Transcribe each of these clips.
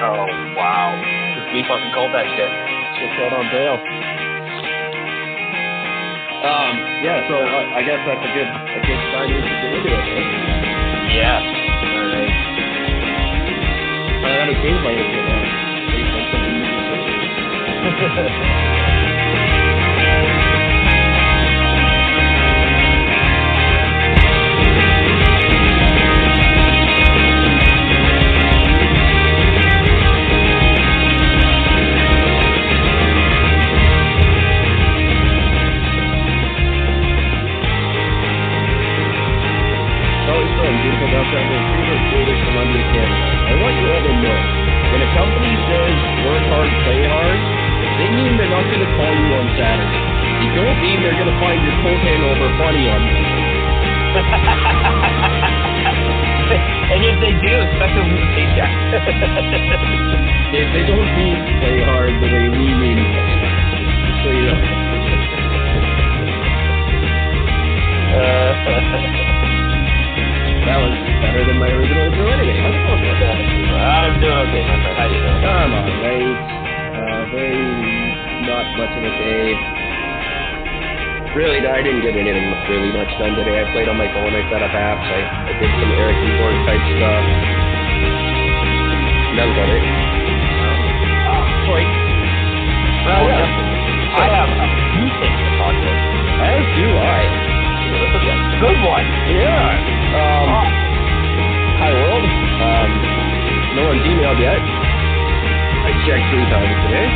Oh, wow. We fucking called that shit. Just out on bail. Yeah, so I guess that's a good sign to get into it. Eh? Yeah. All right. I gotta change my intro now. I want you all to know, when a company says work hard, play hard, they mean they're not going to call you on Saturday. They don't mean they're going to find your coat hangover funny on them. And if they do, expect them to paycheck. If they don't mean play hard the way we mean it. So you know. That was better than my original intro anyway. How's it going? I'm doing okay, my friend. How you doing? I'm alright. Very not much of a day. Really, I didn't get anything really much done today. I played on my phone. I set up apps. I did some Eric and Gord type stuff. And that was about it. Sorry. Well, yeah. I have a few things to talk about. As do I. Good one. Yeah. Hi, world. No one's emailed yet. I checked 3 times today.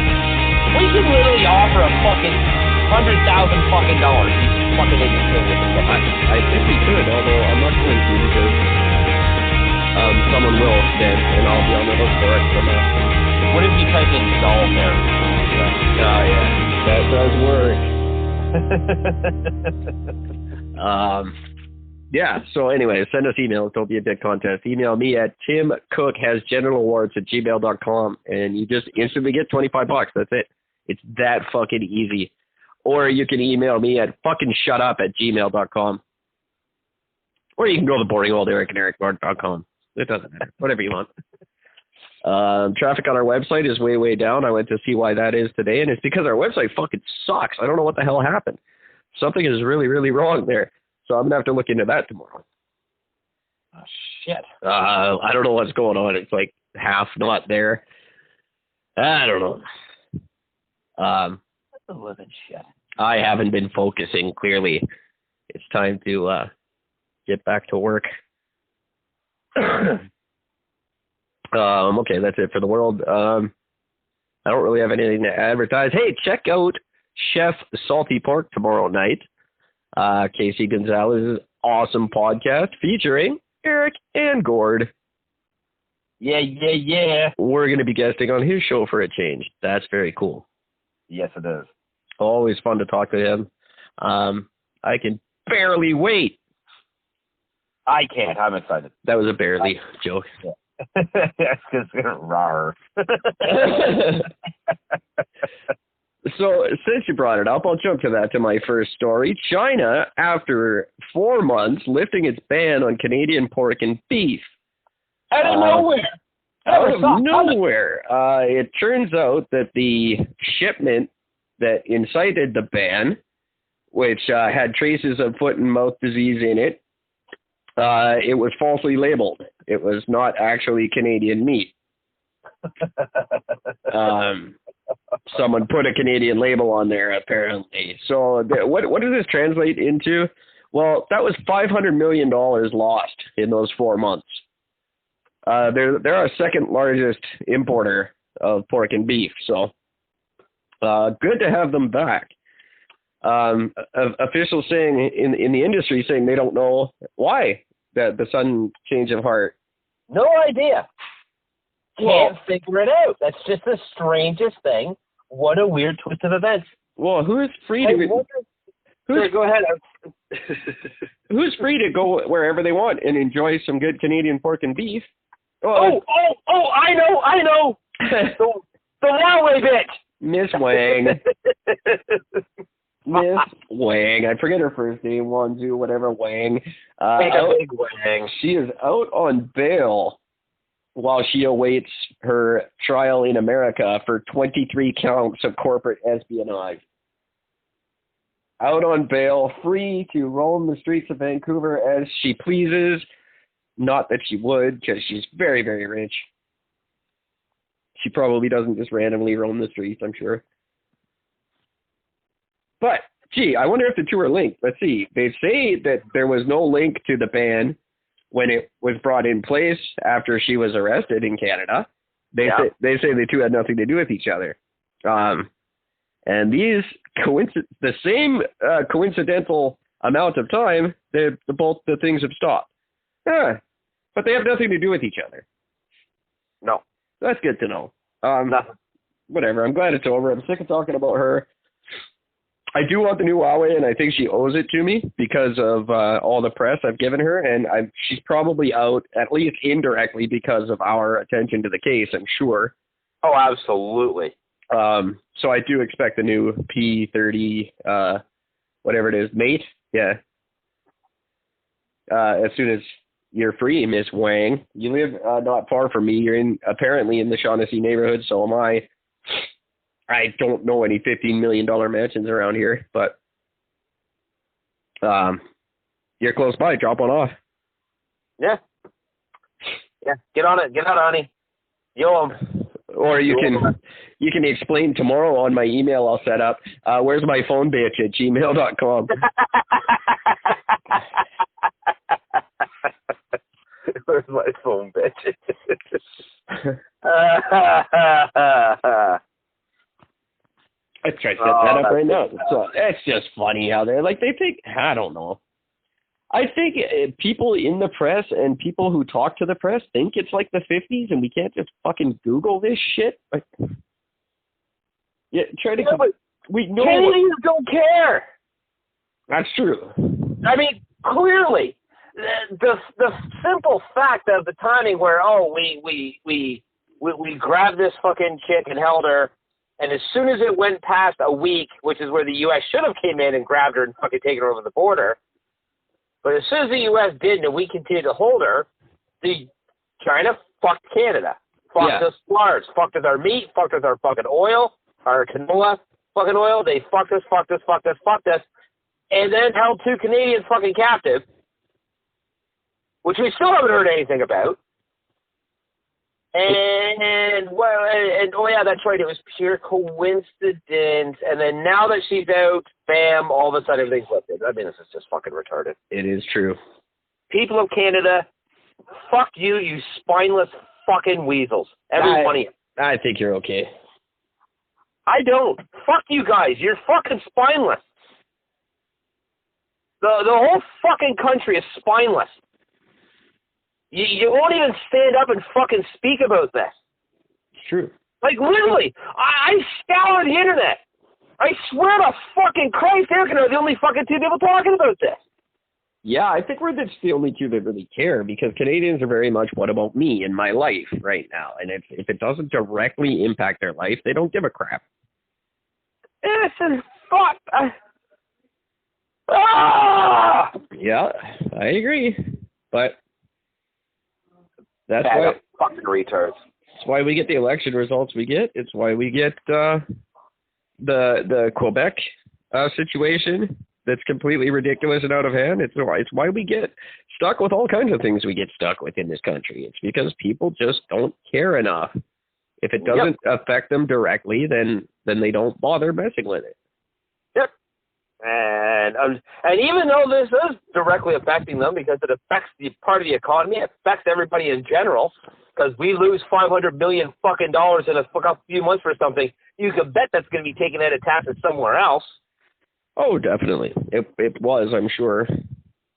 We could literally offer a fucking $100,000 fucking dollars. You fucking idiot. I think we could, although I'm not going to because someone will then, and I'll be on the hook for it somehow. What if you type in doll there? Yeah, that does work. Yeah, so anyway, send us emails. Don't be a dick contest. Email me at timcookhasgenitalawards@gmail.com, and you just instantly get $25. That's it. It's that fucking easy. Or you can email me at fuckingshutup@gmail.com. Or you can go to boringoldericandericgord.com. It doesn't matter. Whatever you want. Traffic on our website is way, way down. I went to see why that is today, and it's because our website fucking sucks. I don't know what the hell happened. Something is really, really wrong there. So I'm going to have to look into that tomorrow. Oh, shit. I don't know what's going on. It's like half not there. I don't know. That's a living shit. I haven't been focusing, clearly. It's time to get back to work. Okay, that's it for the world. I don't really have anything to advertise. Hey, check out Chef Salty Pork tomorrow night. Casey Gonzalez's awesome podcast featuring Eric and Gord. Yeah. We're going to be guesting on his show for a change. That's very cool. Yes, it is. Always fun to talk to him. I can barely wait. I can't. I'm excited. That was a barely joke. Yeah. That's because they're raw. So, since you brought it up, I'll jump to that, to my first story. China, after 4 months, lifting its ban on Canadian pork and beef. Out of nowhere. Out of nowhere. It turns out that the shipment that incited the ban, which had traces of foot and mouth disease in it, it was falsely labeled. It was not actually Canadian meat. Someone put a Canadian label on there, apparently. So what does this translate into? Well, that was $500 million lost in those 4 months. They're our second largest importer of pork and beef, so good to have them back. Officials saying in the industry saying they don't know why the sudden change of heart. No idea. Can't figure it out. That's just the strangest thing. What a weird twist of events. Well, who's free to go ahead. Who's free to go wherever they want and enjoy some good Canadian pork and beef? Oh, I know. the Huawei bitch. Miss Wang. Miss Wang. I forget her first name. Wanzu, whatever, Wang. Big Wang. She is out on bail while she awaits her trial in America for 23 counts of corporate espionage. Out on bail, free to roam the streets of Vancouver as she pleases. Not that she would, because she's very, very rich. She probably doesn't just randomly roam the streets, I'm sure. But, gee, I wonder if the two are linked. Let's see. They say that there was no link to the ban when it was brought in place after she was arrested in Canada. They say the two had nothing to do with each other. And these the same coincidental amount of time, both the things have stopped. But they have nothing to do with each other. No. That's good to know. Nothing. Whatever. I'm glad it's over. I'm sick of talking about her. I do want the new Huawei, and I think she owes it to me because of all the press I've given her, and she's probably out, at least indirectly, because of our attention to the case, I'm sure. Oh, absolutely. So I do expect the new P30, whatever it is, mate. Yeah. As soon as you're free, Miss Wang. You live not far from me. You're apparently in the Shaughnessy neighborhood, so am I. I don't know any $15 million mansions around here, but you're close by. Drop one off. Yeah. Yeah. Get on it. Get out, honey. Yo. Or you can explain tomorrow on my email I'll set up. Where's my phone bitch at gmail.com. Where's my phone bitch? I try to set that up right now. So it's just funny how they're like, they think, I don't know. I think people in the press and people who talk to the press think it's like the 50s and we can't just fucking Google this shit. Like, yeah, we know Canadians don't care. That's true. I mean, clearly, the simple fact of the timing where we grabbed this fucking chick and held her, and as soon as it went past a week, which is where the U.S. should have came in and grabbed her and fucking taken her over the border. But as soon as the U.S. did, and we continued to hold her, China fucked Canada. Fucked us large. Fucked with our meat. Fucked with our fucking oil. Our canola fucking oil. They fucked us. And then held two Canadians fucking captive, which we still haven't heard anything about. And oh yeah, that's right. It was pure coincidence. And then now that she's out, bam, all of a sudden everything's lifted. I mean, this is just fucking retarded. It is true. People of Canada, fuck you, you spineless fucking weasels. Every one of you. I think you're okay. I don't. Fuck you guys. You're fucking spineless. The whole fucking country is spineless. You won't even stand up and fucking speak about this. It's true. Like, literally, I scoured the internet. I swear to fucking Christ, Eric and I are the only fucking two people talking about this. Yeah, I think we're just the only two that really care, because Canadians are very much, what about me and my life right now? And if it doesn't directly impact their life, they don't give a crap. Listen, fuck. Yeah, I agree. But that's why why fucking retards. It's why we get the election results we get. It's why we get the Quebec situation that's completely ridiculous and out of hand. It's why we get stuck with all kinds of things we get stuck with in this country. It's because people just don't care enough. If it doesn't affect them directly, then they don't bother messing with it. Yep. And even though this is directly affecting them because it affects the part of the economy, it affects everybody in general, because we lose $500 million fucking dollars in a few months for something, you can bet that's going to be taken out of taxes somewhere else. Oh, definitely. It was, I'm sure.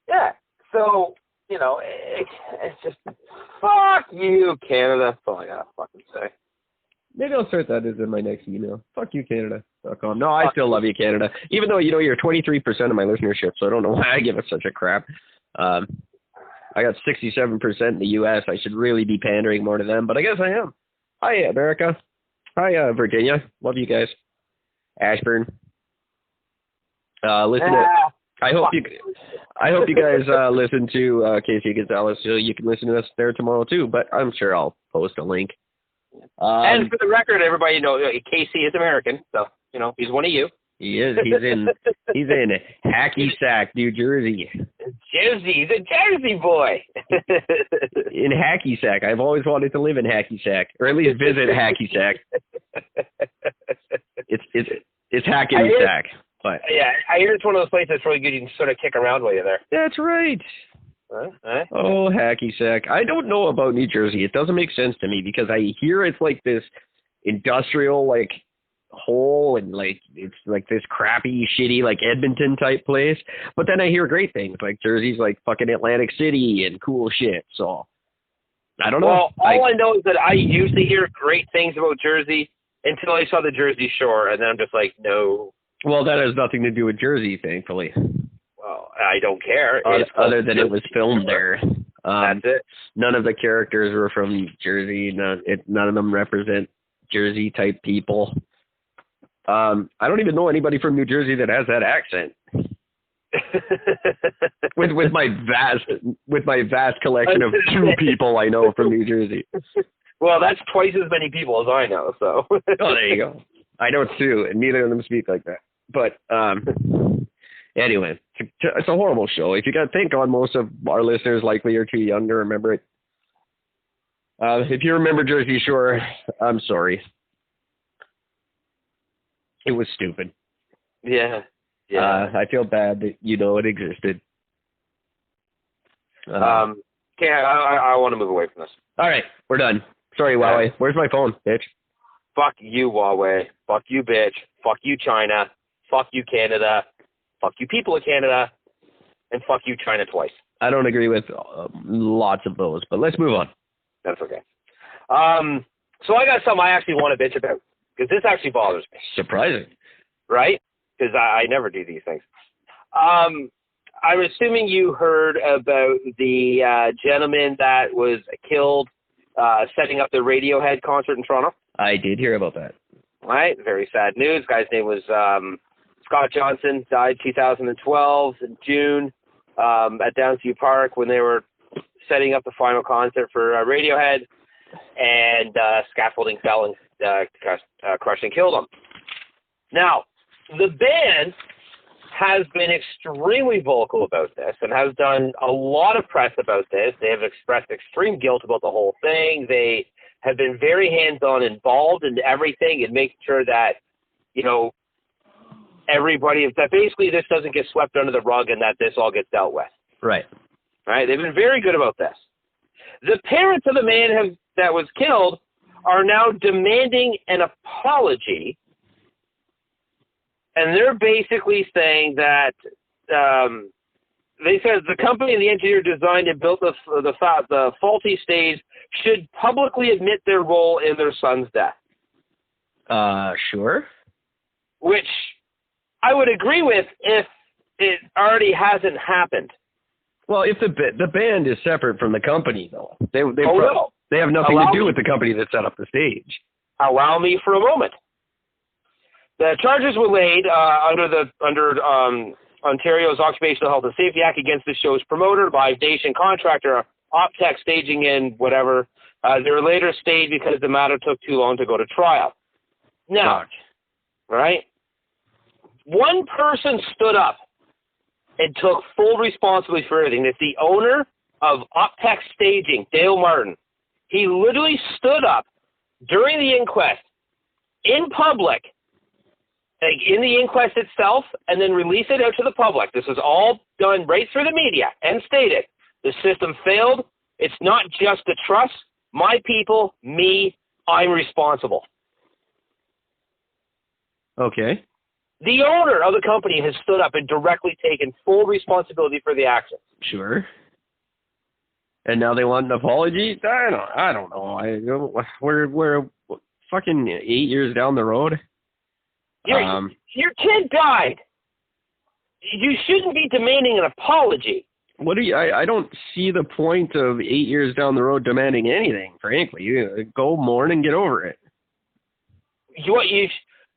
Yeah. So, you know, it's just, fuck you, Canada. That's all I got to fucking say. Maybe I'll start that as in my next email. Fuck you, Canada.com. No, I still love you, Canada. Even though, you know, you're 23% of my listenership, so I don't know why I give it such a crap. I got 67% in the U.S. I should really be pandering more to them, but I guess I am. Hi, America. Hi, Virginia. Love you guys. Ashburn. Listen to... I hope you guys listen to Casey Gonzalez, so you can listen to us there tomorrow too. But I'm sure I'll post a link. And for the record, everybody Casey is American, so he's one of you. He is. He's in Hacky Sack, New Jersey. Jersey, he's a Jersey boy. In Hacky Sack. I've always wanted to live in Hacky Sack, or at least visit Hacky Sack. It's Hacky Sack. But yeah, I hear it's one of those places that's really good. You can sort of kick around while you're there. That's right. Oh, Hacky Sack. I don't know about New Jersey. It doesn't make sense to me because I hear it's like this industrial hole and it's like this crappy, shitty Edmonton type place. But then I hear great things like Jersey's like fucking Atlantic City and cool shit. So I don't know. Well, all I know is that I used to hear great things about Jersey until I saw the Jersey Shore, and then I'm just like, no. Well, that has nothing to do with Jersey, thankfully. Well, I don't care. Other than it was filmed there. That's it. None of the characters were from Jersey. None of them represent Jersey type people. I don't even know anybody from New Jersey that has that accent. with my vast collection of 2 people I know from New Jersey. Well, that's twice as many people as I know. So. Oh, there you go. I know 2, and neither of them speak like that. But anyway, it's a horrible show. If you got to think on, most of our listeners likely are too young to remember it. If you remember Jersey Shore, I'm sorry. It was stupid. Yeah. I feel bad that it existed. Okay, I want to move away from this. All right, we're done. Sorry, Huawei. Where's my phone, bitch? Fuck you, Huawei. Fuck you, bitch. Fuck you, China. Fuck you, Canada. Fuck you, people of Canada. And fuck you, China twice. I don't agree with lots of those, but let's move on. That's okay. So I got something I actually want to bitch about, because this actually bothers me. Surprising. Right? Because I never do these things. I'm assuming you heard about the gentleman that was killed setting up the Radiohead concert in Toronto. I did hear about that. Right? Very sad news. Guy's name was Scott Johnson, died 2012 in June at Downsview Park when they were setting up the final concert for Radiohead, and scaffolding fell and crushed and killed him. Now, the band has been extremely vocal about this and has done a lot of press about this. They have expressed extreme guilt about the whole thing. They have been very hands-on involved in everything and making sure that, everybody, that basically this doesn't get swept under the rug and that this all gets dealt with. Right. Right? They've been very good about this. The parents of the man that was killed are now demanding an apology. And they're basically saying that they said the company and the engineer designed and built the faulty stage should publicly admit their role in their son's death. Sure. Which I would agree with if it already hasn't happened. Well, if the band is separate from the company, though, they have nothing to do with the company that set up the stage. Allow me for a moment. The charges were laid under Ontario's Occupational Health and Safety Act against the show's promoter, Live Nation contractor, Optech Staging in whatever. They were later stayed because the matter took too long to go to trial. Now, right? One person stood up and took full responsibility for everything. It's the owner of Optech Staging, Dale Martin. He literally stood up during the inquest in public, in the inquest itself, and then released it out to the public. This was all done right through the media and stated, the system failed. It's not just the trust. My people, me, I'm responsible. Okay. The owner of the company has stood up and directly taken full responsibility for the actions. Sure. And now they want an apology? I don't know. We're fucking 8 years down the road. Your kid died. You shouldn't be demanding an apology. I don't see the point of 8 years down the road demanding anything, frankly. You go mourn and get over it.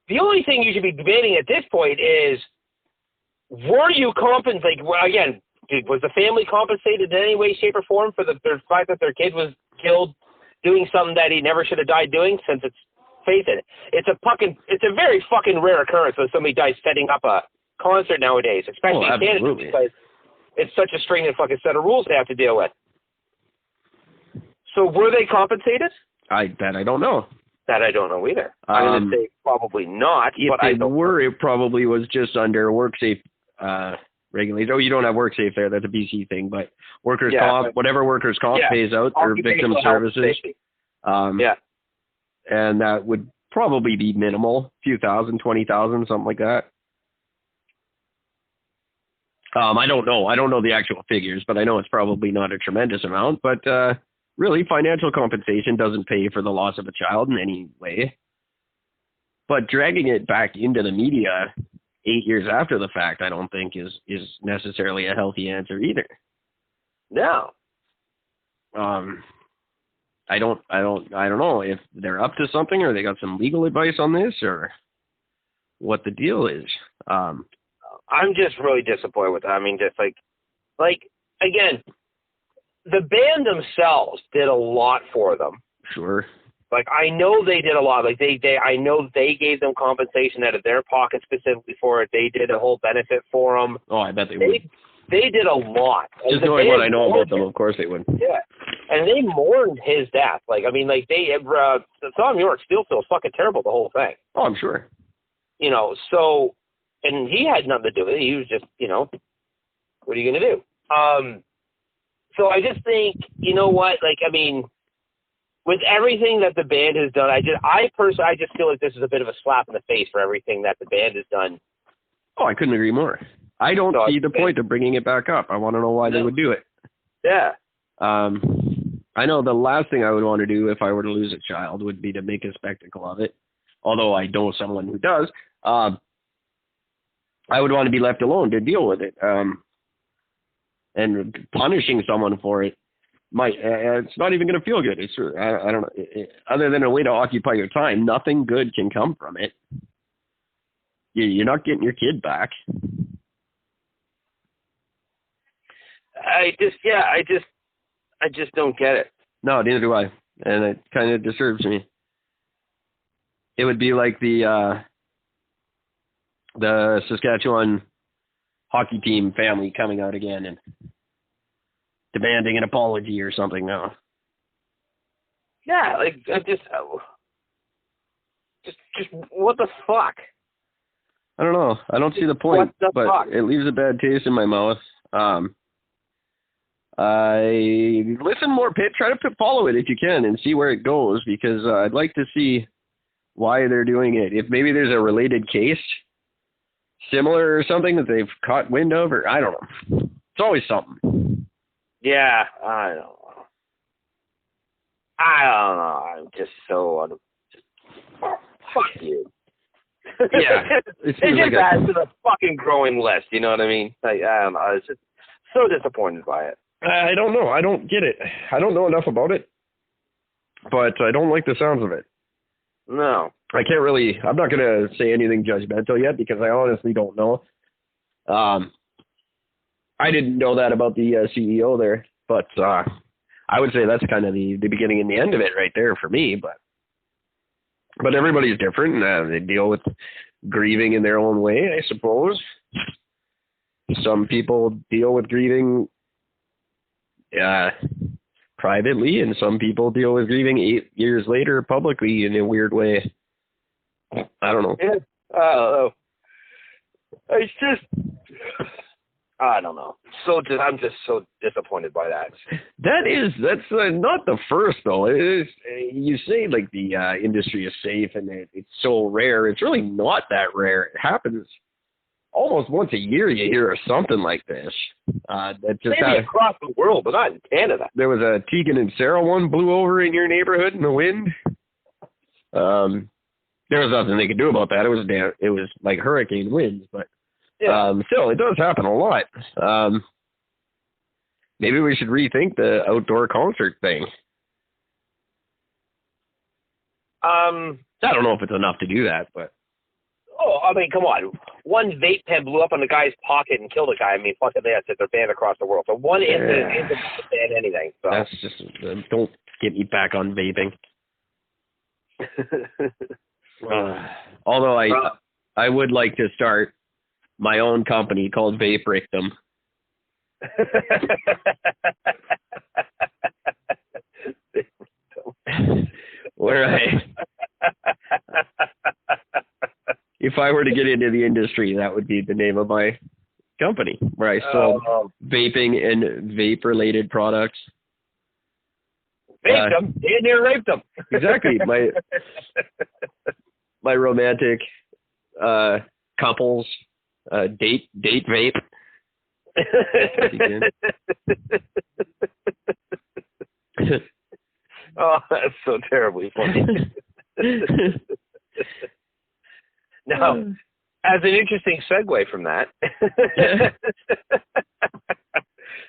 The only thing you should be demanding at this point is, were you compensated? Again, was the family compensated in any way, shape, or form for the fact that their kid was killed doing something that he never should have died doing, since it's, face it, it's a very fucking rare occurrence when somebody dies setting up a concert nowadays, especially in Canada, because it's such a stringent fucking set of rules they have to deal with. So were they compensated? I don't know. That I don't know either. I'm going to say probably not. If they were, it probably was just under WorkSafe regulations. Oh, you don't have WorkSafe there. That's a BC thing. But workers' comp, whatever workers' comp pays out, or victim services. And that would probably be minimal, a few thousand, 20,000, something like that. I don't know. I don't know the actual figures, but I know it's probably not a tremendous amount. But really, financial compensation doesn't pay for the loss of a child in any way. But dragging it back into the media 8 years after the fact, I don't think is necessarily a healthy answer either. No. I don't know if they're up to something, or they got some legal advice on this, or what the deal is. I'm just really disappointed with that. I mean, just like again, the band themselves did a lot for them. Sure. Like, I know they did a lot. Like, I know they gave them compensation out of their pocket specifically for it. They did a whole benefit for them. Oh, I bet they would. They did a lot. Just knowing what I know about them, of course they would. Yeah. And they mourned his death. Like, I mean, like, Thom Yorke still feels fucking terrible, the whole thing. Oh, I'm sure. You know, so, and he had nothing to do with it. He was just, you know, what are you going to do? So I just think, you know what, like, I mean, with everything that the band has done, I personally just feel like this is a bit of a slap in the face for everything that the band has done. Oh, I couldn't agree more. I don't see the point of bringing it back up. I want to know why they would do it. Yeah. I know the last thing I would want to do if I were to lose a child would be to make a spectacle of it. Although I know someone who does. I would want to be left alone to deal with it. And punishing someone for it it's not even going to feel good. It's I don't know. Other than a way to occupy your time, nothing good can come from it. You're not getting your kid back. I just don't get it. No, neither do I. And it kind of disturbs me. It would be like the Saskatchewan hockey team family coming out again and demanding an apology or something now. Yeah, like, just what the fuck? I don't know. I don't see the point, but it leaves a bad taste in my mouth. I listen more, Pitt. Try to follow it if you can and see where it goes, because I'd like to see why they're doing it. If maybe there's a related case, similar or something that they've caught wind of, or I don't know. It's always something. Yeah, I don't know. I'm just so fuck you. Yeah, it just adds to the fucking growing list. You know what I mean? Like, I don't know. It's just so disappointed by it. I don't know. I don't get it. I don't know enough about it, but I don't like the sounds of it. No. I can't really, I'm not going to say anything judgmental yet because I honestly don't know. I didn't know that about the CEO there, but I would say that's kind of the beginning and the end of it right there for me. But everybody's different, and they deal with grieving in their own way, I suppose. Some people deal with grieving privately, and some people deal with grieving 8 years later publicly in a weird way. I don't know. Yeah. It's just, I don't know. I'm just so disappointed by that. That's not the first though. It is, you say like the industry is safe and it's so rare. It's really not that rare. It happens almost once a year. You hear of something like this. That just maybe across the world, but not in Canada. There was a Tegan and Sarah one blew over in your neighborhood in the wind. There was nothing they could do about that. It was like hurricane winds, but still, it does happen a lot. Maybe we should rethink the outdoor concert thing. I don't know if it's enough to do that, but. Oh, I mean, come on. One vape pen blew up on the guy's pocket and killed a guy. I mean, fucking that's it. They're banned across the world. So one incident isn't ban anything. So. That's just, Get me back on vaping. Although I would like to start my own company called Vape Rictum. Where if I were to get into the industry, that would be the name of my company, where I sold vaping and vape-related products. Raped them. You near raped them. Exactly. My romantic couples date vape. Oh, that's so terribly funny. Now, as an interesting segue from that,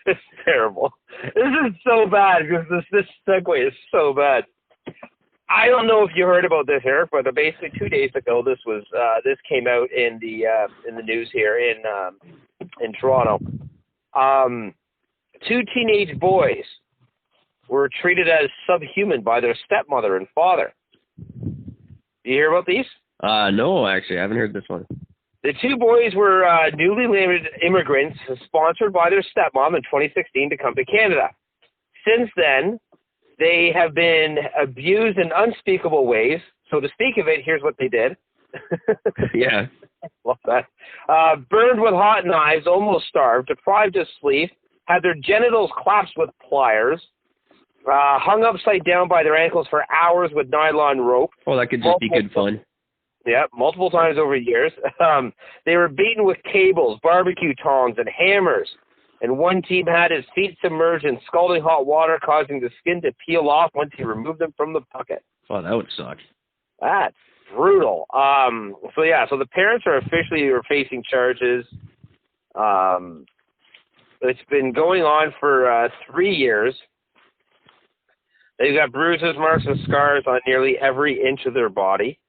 it's terrible. This is so bad because this segue is so bad. I don't know if you heard about this, Eric, but basically 2 days ago, this came out in the news here in Toronto. 2 teenage boys were treated as subhuman by their stepmother and father. Do you hear about these? No, actually, I haven't heard this one. The 2 boys were newly landed immigrants sponsored by their stepmom in 2016 to come to Canada. Since then, they have been abused in unspeakable ways. So to speak of it, here's what they did. Yeah. Love that. Burned with hot knives, almost starved, deprived of sleep, had their genitals clasped with pliers, hung upside down by their ankles for hours with nylon rope. Oh, that could just be good fun. Yeah, multiple times over years. They were beaten with cables, barbecue tongs, and hammers. And one team had his feet submerged in scalding hot water, causing the skin to peel off once he removed them from the bucket. Oh, that would suck. That's brutal. So the parents are officially facing charges. It's been going on for 3 years. They've got bruises, marks, and scars on nearly every inch of their body.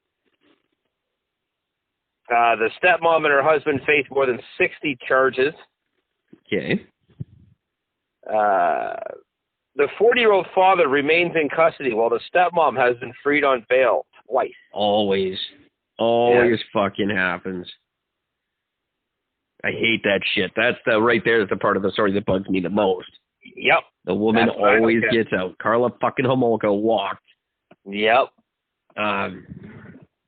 The stepmom and her husband face more than 60 charges. Okay. The 40-year-old father remains in custody while the stepmom has been freed on bail twice. Always fucking happens. I hate that shit. That's right there is the part of the story that bugs me the most. Yep. The woman always gets out. Carla fucking Homolka walked. Yep.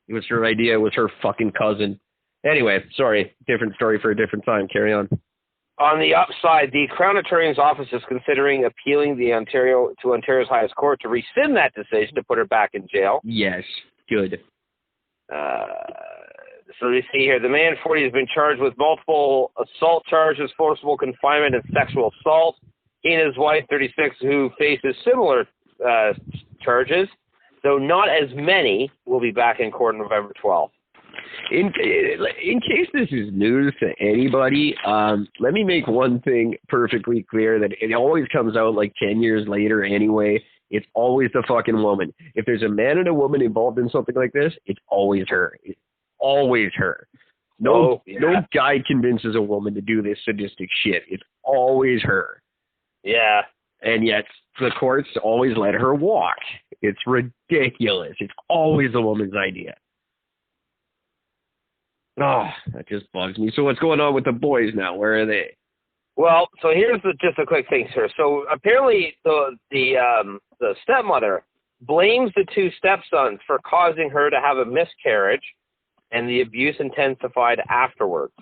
It was her idea. It was her fucking cousin. Anyway, sorry. Different story for a different time. Carry on. On the upside, the Crown Attorney's office is considering appealing to Ontario's highest court to rescind that decision to put her back in jail. Yes. Good. So you see here, the man 40 has been charged with multiple assault charges, forcible confinement, and sexual assault. He and his wife, 36, who faces similar charges, though not as many, will be back in court on November 12th. In case this is news to anybody, let me make one thing perfectly clear, that it always comes out like 10 years later anyway. It's always the fucking woman. If there's a man and a woman involved in something like this, it's always her. It's always her. No guy convinces a woman to do this sadistic shit. It's always her. Yeah. And yet the courts always let her walk. It's ridiculous. It's always the woman's idea. Oh, that just bugs me. So what's going on with the boys now? Where are they? Well, so here's just a quick thing, sir. So apparently the stepmother blames the 2 stepsons for causing her to have a miscarriage, and the abuse intensified afterwards.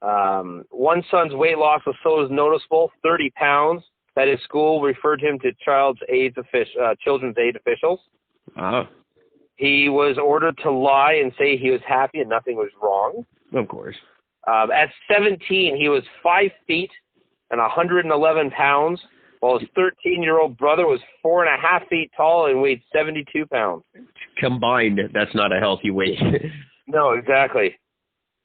One son's weight loss was so noticeable, 30 pounds, that his school referred him to children's aid officials. Oh. He was ordered to lie and say he was happy and nothing was wrong. Of course. At 17, he was 5 feet and 111 pounds, while his 13-year-old brother was 4.5 feet tall and weighed 72 pounds. Combined, that's not a healthy weight. No, exactly.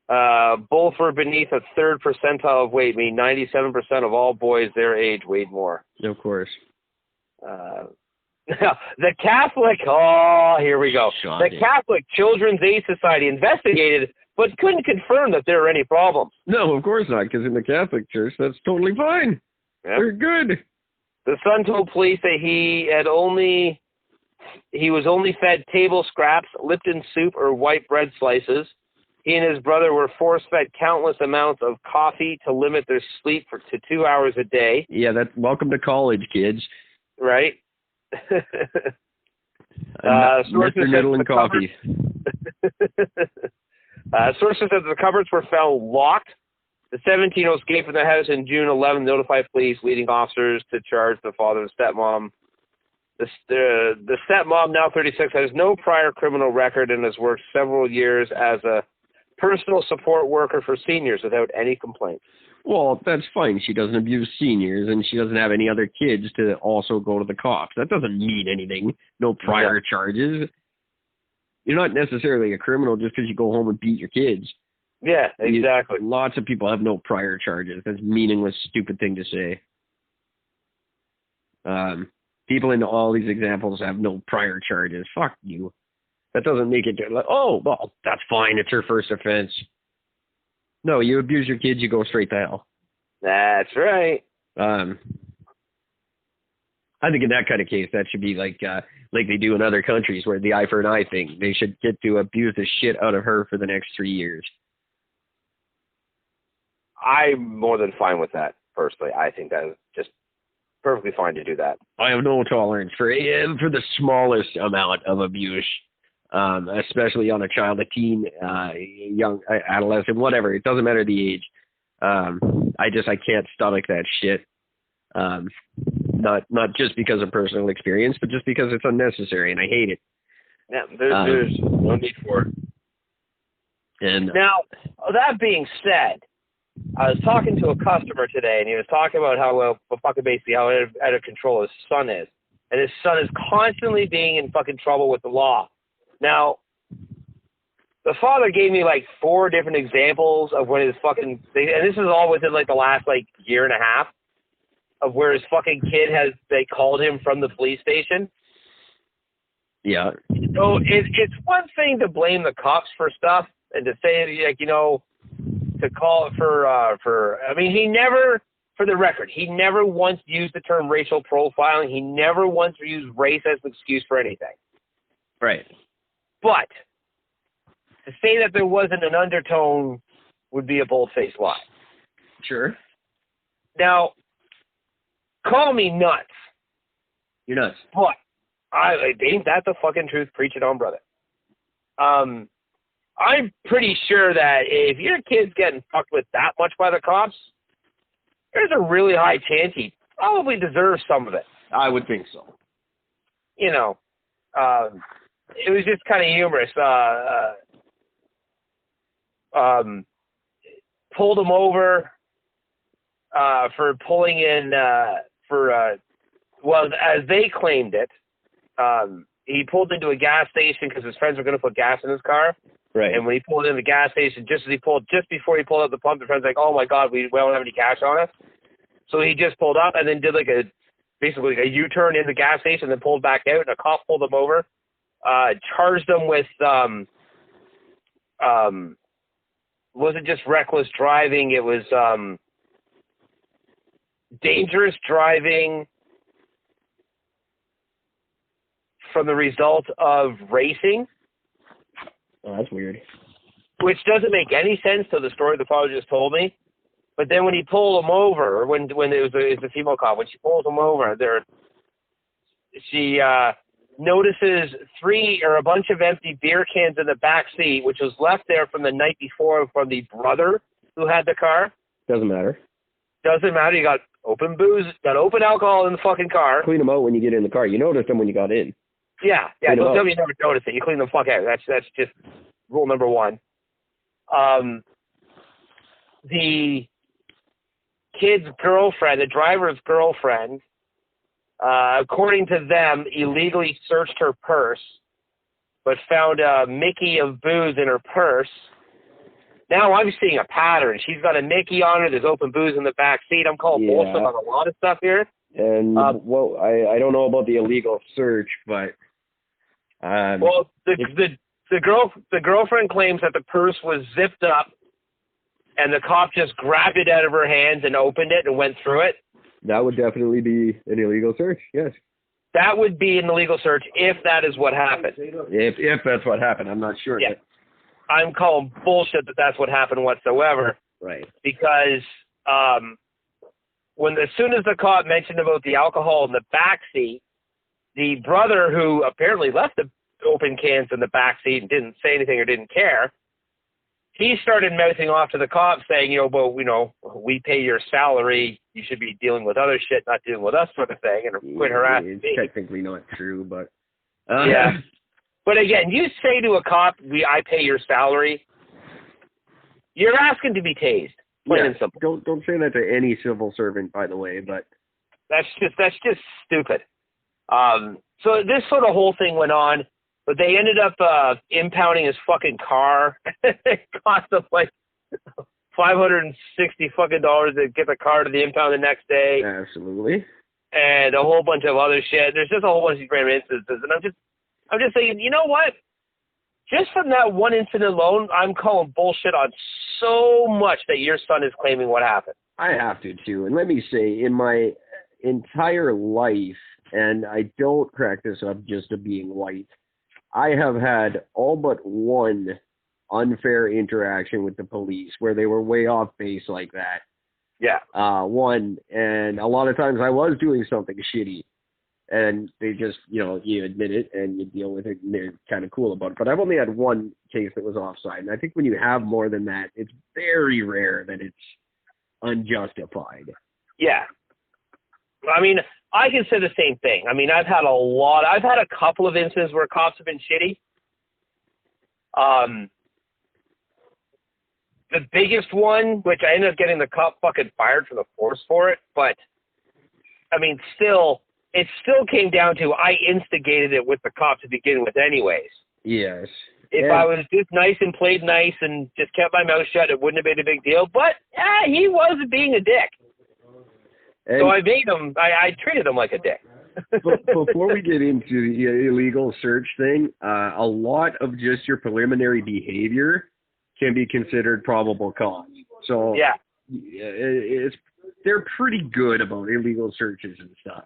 Both were beneath a 3rd percentile of weight, meaning 97% of all boys their age weighed more. Of course. The Catholic, here we go. Shocking. The Catholic Children's Aid Society investigated, but couldn't confirm that there were any problems. No, of course not, because in the Catholic Church, that's totally fine. Yep. They're good. The son told police that he was only fed table scraps, Lipton soup, or white bread slices. He and his brother were force-fed countless amounts of coffee to limit their sleep to 2 hours a day. Yeah, that's welcome to college, kids. Right? Mr. Noodle and coffee. Sources said the cupboards were found locked. The 17-year-old escaped from the house in June 11, notified police, leading officers to charge the father and stepmom. The stepmom, now 36, has no prior criminal record and has worked several years as a personal support worker for seniors without any complaints. Well, that's fine. She doesn't abuse seniors, and she doesn't have any other kids to also go to the cops. That doesn't mean anything. No prior charges. You're not necessarily a criminal just because you go home and beat your kids. Yeah, exactly. Lots of people have no prior charges. That's a meaningless, stupid thing to say. People in all these examples have no prior charges. Fuck you. That doesn't make it like, oh, well, that's fine. It's her first offense. No, you abuse your kids, you go straight to hell. That's right. I think in that kind of case, that should be like they do in other countries where the eye for an eye thing. They should get to abuse the shit out of her for the next 3 years. I'm more than fine with that, personally. I think that is just perfectly fine to do that. I have no tolerance for the smallest amount of abuse, especially on a child, a teen, young adolescent, whatever. It doesn't matter the age. I can't stomach that shit. Not just because of personal experience, but just because it's unnecessary and I hate it. Yeah, there's no need for it. And now, that being said, I was talking to a customer today, and he was talking about how basically how out of control his son is, and his son is constantly being in fucking trouble with the law. Now, the father gave me like 4 different examples of when his fucking, and this is all within like the last like year and a half, of where his fucking kid they called him from the police station. Yeah. So it's one thing to blame the cops for stuff and to say, like, to call for, I mean, he never, for the record, he never once used the term racial profiling. He never once used race as an excuse for anything. Right. But to say that there wasn't an undertone would be a bold-faced lie. Sure. Now, call me nuts. You're nuts. But ain't that the fucking truth? Preach it on, brother. I'm pretty sure that if your kid's getting fucked with that much by the cops, there's a really high chance he probably deserves some of it. I would think so. It was just kind of humorous. Pulled him over for pulling in as they claimed it. He pulled into a gas station because his friends were going to put gas in his car. Right. And when he pulled into the gas station, just before he pulled out the pump, the friend's like, "Oh my God, we don't have any cash on us." So he just pulled up and then did basically a U-turn in the gas station, then pulled back out, and a cop pulled him over, charged him with wasn't just reckless driving, it was dangerous driving from the result of racing. Oh, that's weird. Which doesn't make any sense to the story the father just told me. But then when he pulled him over, when it was a female cop, when she pulls him over, she notices a bunch of empty beer cans in the back seat, which was left there from the night before from the brother who had the car. Doesn't matter. Doesn't matter. You got open booze, got open alcohol in the fucking car. Clean them out when you get in the car. You noticed them when you got in. Yeah. Don't tell me you never noticed it. You clean the fuck out. That's just rule number 1. The kid's girlfriend, the driver's girlfriend, according to them, illegally searched her purse, but found a Mickey of booze in her purse. Now I'm seeing a pattern. She's got a Mickey on her. There's open booze in the back seat. I'm calling bullshit on a lot of stuff here. And I don't know about the illegal search, but the girlfriend claims that the purse was zipped up, and the cop just grabbed it out of her hands and opened it and went through it. That would definitely be an illegal search, yes. That would be an illegal search if that is what happened. If that's what happened, I'm not sure. Yeah. I'm calling bullshit that that's what happened whatsoever. Right. Because as soon as the cop mentioned about the alcohol in the backseat, the brother who apparently left the open cans in the backseat and didn't say anything or didn't care, he started mouthing off to the cops saying, we pay your salary. You should be dealing with other shit, not dealing with us, sort of thing, and quit harassing me. It's technically not true, but... Yeah. But again, you say to a cop, I pay your salary, you're asking to be tased. Plain and simple. Don't say that to any civil servant, by the way, but... That's just stupid. So this sort of whole thing went on, but they ended up impounding his fucking car. It cost them like $560 to get the car to the impound the next day. Absolutely. And a whole bunch of other shit. There's just a whole bunch of these random instances, and I'm just saying, you know what? Just from that one incident alone, I'm calling bullshit on so much that your son is claiming what happened. I have to too, and let me say, in my entire life, and I don't crack this up just to being white, I have had all but one unfair interaction with the police where they were way off base like that. Yeah. One, and a lot of times I was doing something shitty, and they just, you admit it and you deal with it, and they're kind of cool about it. But I've only had one case that was offside, and I think when you have more than that, it's very rare that it's unjustified. Yeah. I mean, I can say the same thing. I mean, I've had a couple of instances where cops have been shitty. The biggest one, which I ended up getting the cop fucking fired from the force for it, but, I mean, it still came down to I instigated it with the cop to begin with anyways. Yes. If I was just nice and played nice and just kept my mouth shut, it wouldn't have been a big deal. But, he was being a dick. And so I treated him like a dick. Before we get into the illegal search thing, a lot of just your preliminary behavior can be considered probable cause. So yeah, they're pretty good about illegal searches and stuff.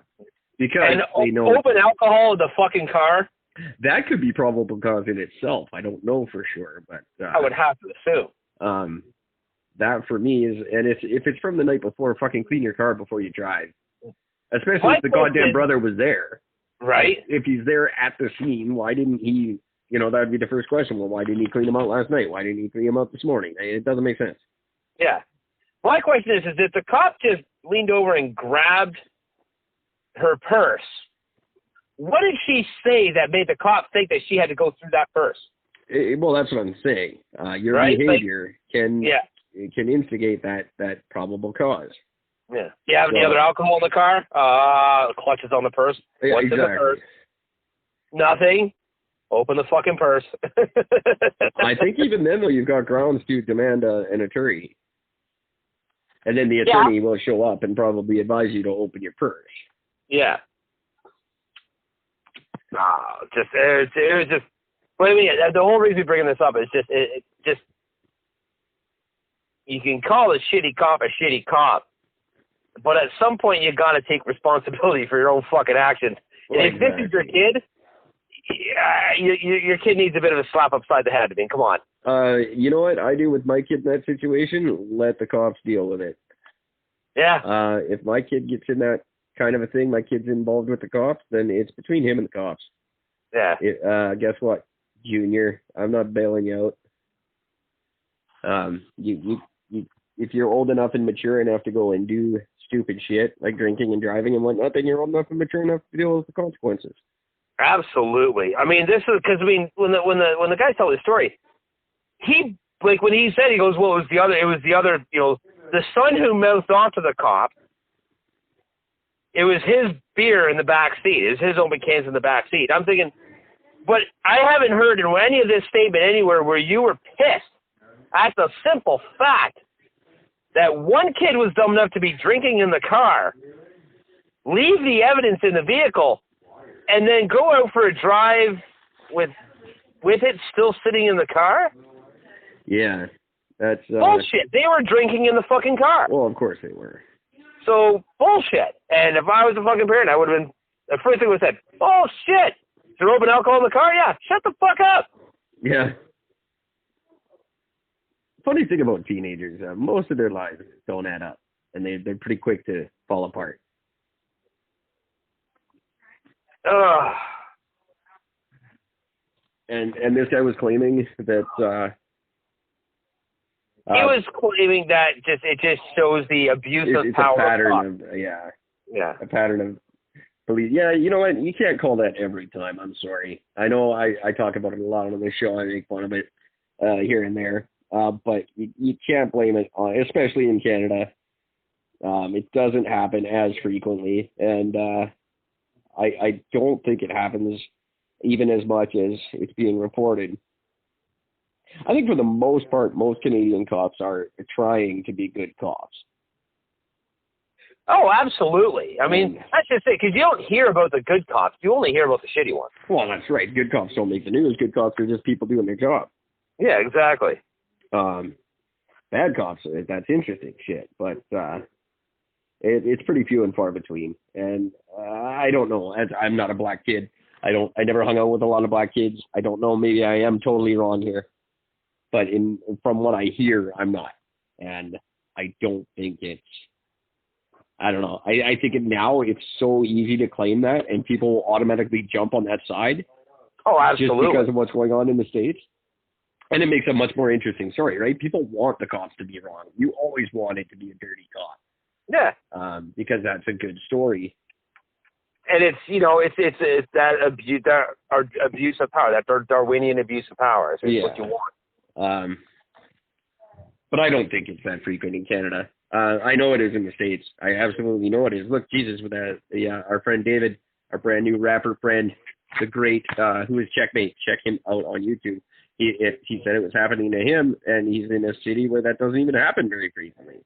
Because they know open alcohol in the fucking car. That could be probable cause in itself. I don't know for sure, but I would have to assume. That for me is, and if it's from the night before, fucking clean your car before you drive. Especially if the goddamn brother was there. Right. If he's there at the scene, why didn't he, that would be the first question. Well, why didn't he clean them out last night? Why didn't he clean them out this morning? It doesn't make sense. Yeah. My question is if the cop just leaned over and grabbed her purse, what did she say that made the cop think that she had to go through that purse? Well, that's what I'm saying. Your behavior can instigate that probable cause. Yeah. Do you have any other alcohol in the car? Clutches on the purse. Yeah, What's exactly. in the purse? Nothing. Open the fucking purse. I think even then, though, you've got grounds to demand an attorney. And then the attorney will show up and probably advise you to open your purse. Yeah. It was just. But I mean, the whole reason we bringing this up is just. You can call a shitty cop, but at some point you got to take responsibility for your own fucking actions. And if this is your kid, your kid needs a bit of a slap upside the head. I mean, come on. You know what I do with my kid in that situation? Let the cops deal with it. Yeah. If my kid gets in that kind of a thing, my kid's involved with the cops, then it's between him and the cops. Yeah. Guess what, Junior? I'm not bailing you out. If you're old enough and mature enough to go and do stupid shit like drinking and driving and whatnot, then you're old enough and mature enough to deal with the consequences. Absolutely. I mean, this is because when the guy told his story, he when he said, he goes, well, it was the other the son who mouthed off to the cop. It was his beer in the back seat. It was his open cans in the back seat. I'm thinking, but I haven't heard in any of this statement anywhere where you were pissed at the simple fact that one kid was dumb enough to be drinking in the car, leave the evidence in the vehicle, and then go out for a drive with it still sitting in the car? Yeah, that's... bullshit. They were drinking in the fucking car. Well, of course they were. So, bullshit. And if I was a fucking parent, I would have been, the first thing was said, bullshit. Is there open alcohol in the car? Yeah, shut the fuck up. Yeah. Funny thing about teenagers, most of their lives don't add up, and they're pretty quick to fall apart. Ugh. And this guy was claiming that he was claiming that it just shows the abuse of power. It's a pattern of a pattern of belief. Yeah, you know what? You can't call that every time. I'm sorry. I know I talk about it a lot on this show. I make fun of it here and there, but you can't blame it on, especially in Canada. It doesn't happen as frequently, and I don't think it happens even as much as it's being reported. I think for the most part, most Canadian cops are trying to be good cops. Oh, absolutely. I mean, that's just it, because you don't hear about the good cops. You only hear about the shitty ones. Well, that's right. Good cops don't make the news. Good cops are just people doing their job. Yeah, exactly. Bad cops, that's interesting shit. But it's pretty few and far between. And I don't know. I'm not a black kid. I never hung out with a lot of black kids. I don't know. Maybe I am totally wrong here. But from what I hear, I'm not. And I don't think I don't know. I think now it's so easy to claim that, and people automatically jump on that side. Oh, absolutely. Just because of what's going on in the States. And it makes a much more interesting story, right? People want the cops to be wrong. You always want it to be a dirty cop. Yeah. Because that's a good story. And it's that abuse of power, that Darwinian abuse of power. It's what you want. But I don't think it's that frequent in Canada. I know it is in the States. I absolutely know it is. Look, Jesus, with our friend David, our brand new rapper friend, the great, who is Checkmate. Check him out on YouTube. He said it was happening to him, and he's in a city where that doesn't even happen very frequently.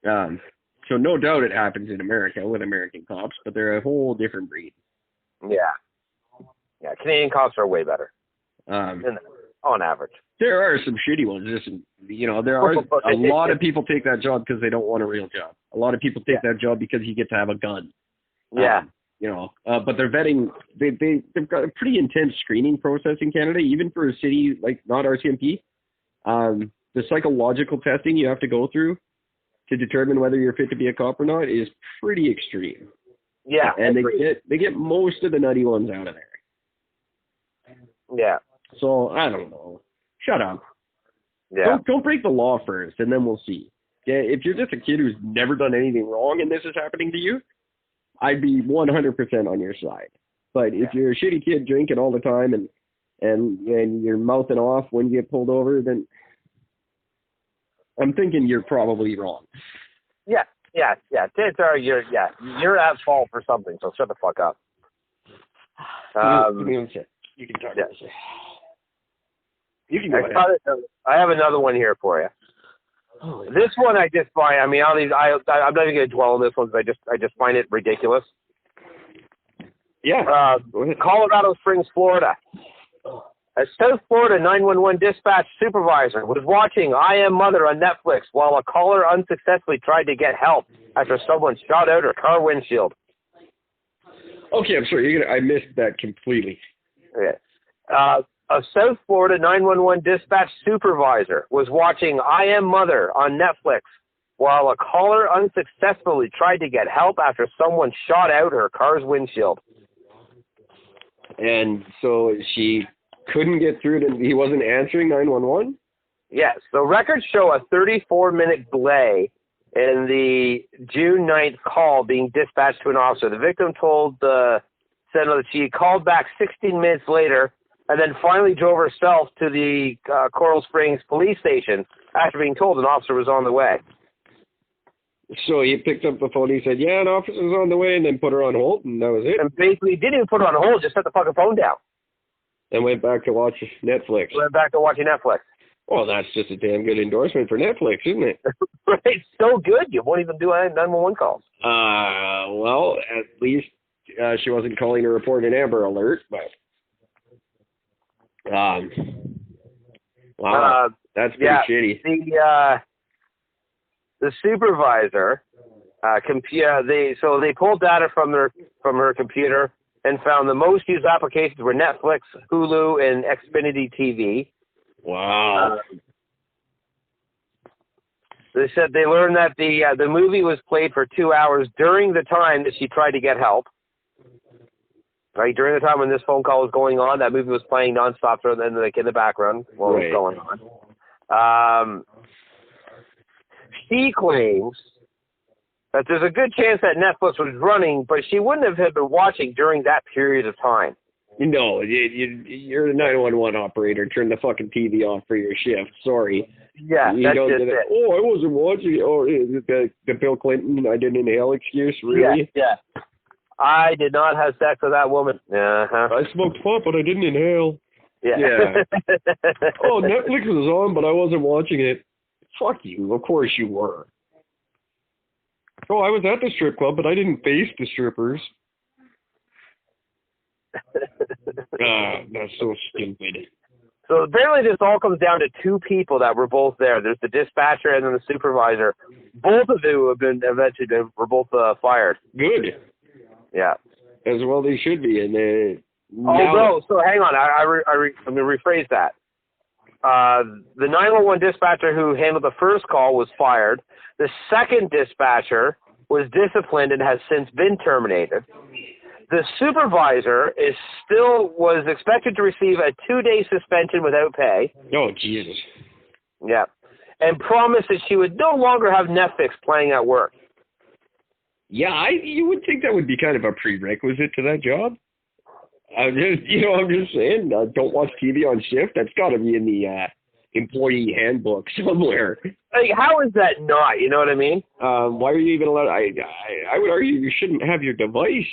So no doubt it happens in America with American cops, but they're a whole different breed. Yeah. Yeah, Canadian cops are way better. On average. There are some shitty ones. Listen, there are a lot of people take that job because they don't want a real job. A lot of people take that job because you get to have a gun. Yeah. But they're vetting. They've got a pretty intense screening process in Canada, even for a city like not RCMP. The psychological testing you have to go through to determine whether you're fit to be a cop or not is pretty extreme. Yeah. And they get most of the nutty ones out of there. Yeah. So I don't know. Shut up. Yeah. Don't break the law first, and then we'll see. Yeah, if you're just a kid who's never done anything wrong and this is happening to you, I'd be 100% on your side. But if you're a shitty kid drinking all the time and you're mouthing off when you get pulled over, then I'm thinking you're probably wrong. Yeah. Chances are you're at fault for something, so shut the fuck up. Give me one sec. You can talk. Yeah. You can go ahead. I have another one here for you. This one I just find. I mean, I'm not even going to dwell on this one because I just find it ridiculous. Yeah. Colorado Springs, Florida. A South Florida 911 dispatch supervisor was watching I Am Mother on Netflix while a caller unsuccessfully tried to get help after someone shot out her car windshield. Okay, I'm sorry. I missed that completely. Okay. A South Florida 911 dispatch supervisor was watching I Am Mother on Netflix while a caller unsuccessfully tried to get help after someone shot out her car's windshield. And so she couldn't get through to, he wasn't answering 911? Yes. The records show a 34-minute delay in the June 9th call being dispatched to an officer. The victim told the Sentinel that she called back 16 minutes later and then finally drove herself to the Coral Springs police station after being told an officer was on the way. So he picked up the phone, he said, yeah, an officer's on the way, and then put her on hold, and that was it? And basically didn't even put her on hold, just set the fucking phone down. And went back to watch Netflix. Went back to watching Netflix. Well, that's just a damn good endorsement for Netflix, isn't it? Right, so good, you won't even do 911 calls. Well, at least she wasn't calling to report an Amber Alert, but... wow, that's pretty shitty. The supervisor They pulled data from her computer and found the most used applications were Netflix, Hulu, and Xfinity TV. Wow. They said they learned that the movie was played for 2 hours during the time that she tried to get help. Right, during the time when this phone call was going on, that movie was playing nonstop, in the background while it was going on. She claims that there's a good chance that Netflix was running, but she wouldn't have been watching during that period of time. No, you're a 911 operator. Turn the fucking TV off for your shift. Sorry. Yeah, that's just it. Oh, I wasn't watching. Oh, the Bill Clinton, I didn't inhale excuse, really? Yeah. I did not have sex with that woman. Uh-huh. I smoked pot, but I didn't inhale. Yeah. Oh, Netflix was on, but I wasn't watching it. Fuck you. Of course you were. Oh, I was at the strip club, but I didn't face the strippers. That's so stupid. So apparently this all comes down to two people that were both there. There's the dispatcher and then the supervisor. Both of who were both fired. Good. Yeah. As well they should be. And so hang on. I'm going to rephrase that. The 911 dispatcher who handled the first call was fired. The second dispatcher was disciplined and has since been terminated. The supervisor was expected to receive a 2-day suspension without pay. Oh, Jesus. Yeah. And promised that she would no longer have Netflix playing at work. Yeah, you would think that would be kind of a prerequisite to that job. I'm just saying, don't watch TV on shift. That's got to be in the employee handbook somewhere. Like, how is that not? You know what I mean? Why are you even allowed? I would argue you shouldn't have your device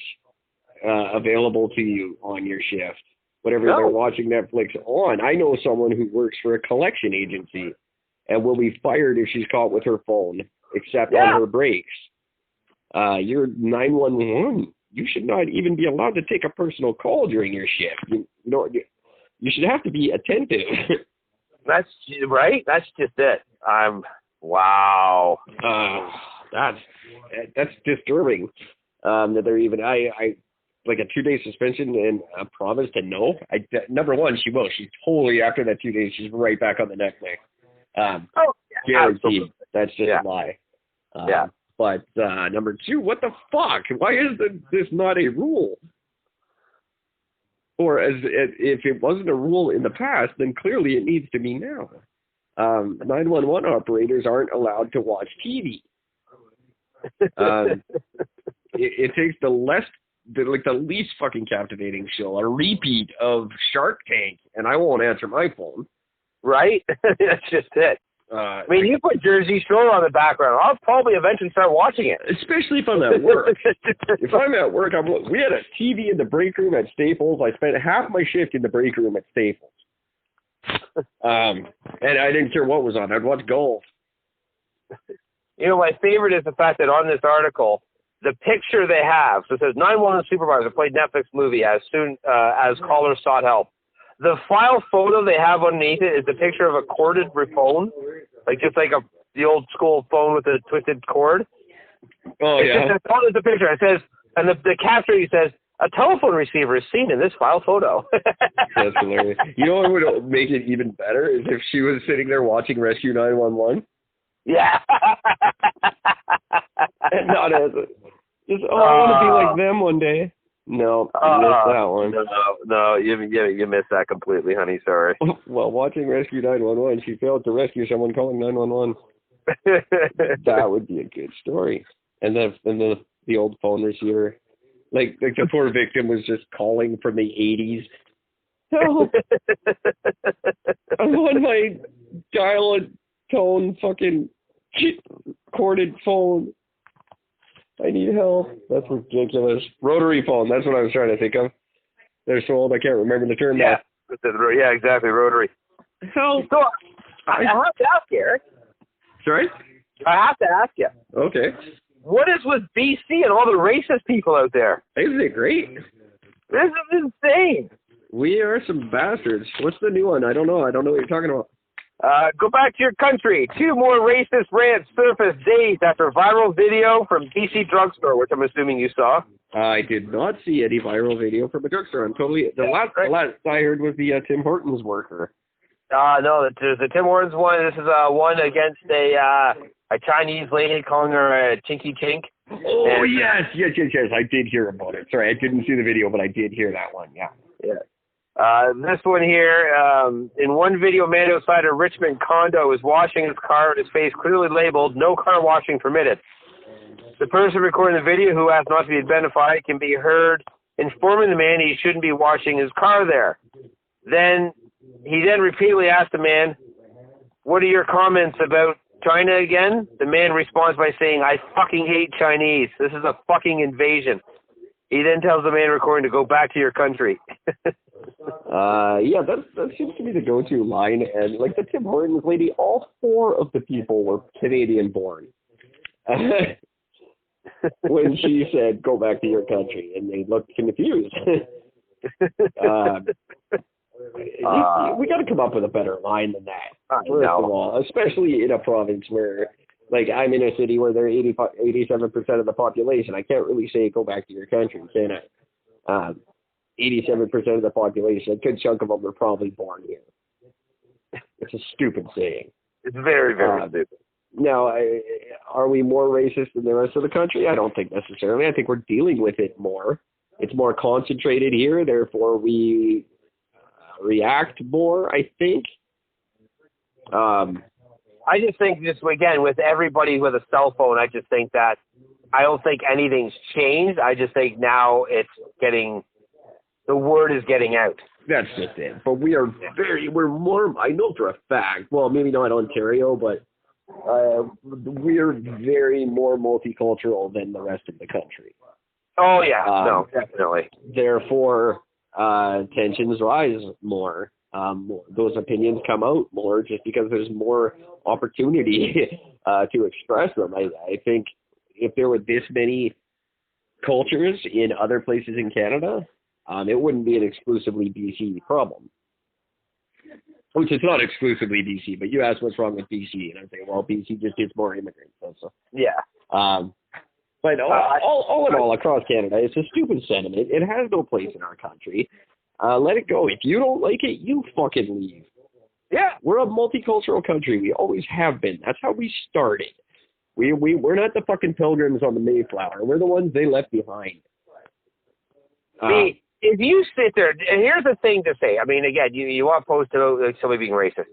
available to you on your shift. Whatever they're watching Netflix on. I know someone who works for a collection agency and will be fired if she's caught with her phone, except on her breaks. You're 911. You should not even be allowed to take a personal call during your shift. You should have to be attentive. That's right. That's just it. Wow. That's disturbing. That they're even like a 2-day suspension and a promise to no. Number one, she will. She's totally after that 2 days. She's right back on the Netflix. Guaranteed. Absolutely. That's just a lie. But number two, what the fuck? Why is this not a rule? Or if it wasn't a rule in the past, then clearly it needs to be now. 911 operators aren't allowed to watch TV. It takes the least fucking captivating show, a repeat of Shark Tank, and I won't answer my phone. Right? That's just it. You put Jersey Shore on the background, I'll probably eventually start watching it. Especially if I'm at work. If I'm at work, we had a TV in the break room at Staples. I spent half my shift in the break room at Staples. And I didn't care what was on. I'd watch golf. My favorite is the fact that on this article, the picture they have, so it says 911 supervisor played Netflix movie as soon as callers sought help. The file photo they have underneath it is a picture of a corded phone, just like the old school phone with a twisted cord. Oh, yeah. It's the picture. It says, and the caption says, a telephone receiver is seen in this file photo. That's hilarious. You know what would make it even better is if she was sitting there watching Rescue 911. Yeah. And not as I want to be like them one day. No, you missed that one. No, you missed that completely, honey. Sorry. Well, watching Rescue 911, she failed to rescue someone calling 911. That would be a good story. And then the old phone receiver, like the poor victim was just calling from the 80s. Help! I'm on my dial-a-tone fucking corded phone. I need help. That's ridiculous. Rotary phone. That's what I was trying to think of. They're so old I can't remember the term. Yeah. Yeah, exactly. Rotary. Help. So I have to ask you, Eric. Sorry? I have to ask you. Okay. What is with BC and all the racist people out there? Isn't it great? This is insane. We are some bastards. What's the new one? I don't know. I don't know what you're talking about. Go back to your country. 2 more racist rants surfaced days after viral video from DC drugstore, which I'm assuming you saw. I did not see any viral video from a drugstore. I'm totally. The last I heard was the Tim Hortons worker. No, there's the Tim Hortons one. This is one against a Chinese lady calling her a chinky chink. Oh, yes. I did hear about it. Sorry, I didn't see the video, but I did hear that one. Yeah. This one here, in one video, a man outside a Richmond condo is washing his car with his face clearly labeled, "No car washing permitted." The person recording the video, who asked not to be identified, can be heard informing the man he shouldn't be washing his car there. He then repeatedly asked the man, "What are your comments about China again?" The man responds by saying, "I fucking hate Chinese. This is a fucking invasion." He then tells the man recording to go back to your country. Yeah, that seems to be the go-to line. And like the Tim Hortons lady, all 4 of the people were Canadian-born. When she said, "Go back to your country," and they looked confused. We got to come up with a better line than that. First of all, especially in a province where, like, I'm in a city where there are 87% of the population. I can't really say "go back to your country," can I? 87% of the population, a good chunk of them are probably born here. It's a stupid saying. It's very, very stupid. Now, are we more racist than the rest of the country? I don't think necessarily. I think we're dealing with it more. It's more concentrated here, therefore we react more, I think. I just think this, again, with everybody with a cell phone, I just think that I don't think anything's changed. I just think now it's getting, the word is getting out. That's just it. But we're more, I know for a fact, well, maybe not Ontario, but we're very more multicultural than the rest of the country. Oh, yeah. No, definitely. Therefore, tensions rise more. Those opinions come out more just because there's more opportunity to express them. I think if there were this many cultures in other places in Canada, it wouldn't be an exclusively BC problem. Which is not exclusively BC, but you ask what's wrong with BC, and I say, well, BC just gets more immigrants. So. Yeah. But all in all, across Canada, it's a stupid sentiment. It has no place in our country. Let it go. If you don't like it, you fucking leave. Yeah. We're a multicultural country. We always have been. That's how we started. We're not the fucking pilgrims on the Mayflower. We're the ones they left behind. If you sit there, and here's the thing to say. I mean, again, you want to post about like somebody being racist.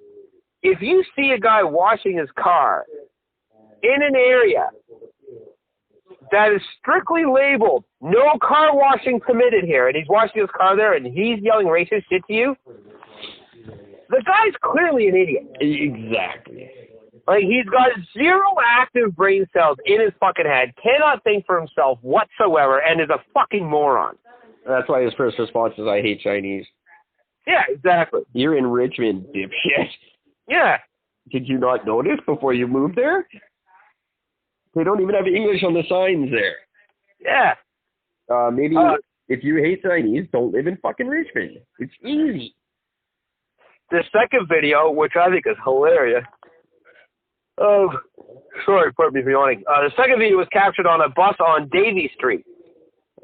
If you see a guy washing his car in an area that is strictly labeled "no car washing permitted here," and he's washing his car there, and he's yelling racist shit to you, the guy's clearly an idiot. Exactly. Like, he's got 0 active brain cells in his fucking head, cannot think for himself whatsoever, and is a fucking moron. That's why his first response is, "I hate Chinese." Yeah, exactly. You're in Richmond, dipshit. Yeah. Did you not notice before you moved there? They don't even have English on the signs there. Yeah. Maybe if you hate Chinese, don't live in fucking Richmond. It's easy. The second video, which I think is hilarious. Oh, sorry, pardon me for yawning. The second video was captured on a bus on Davie Street.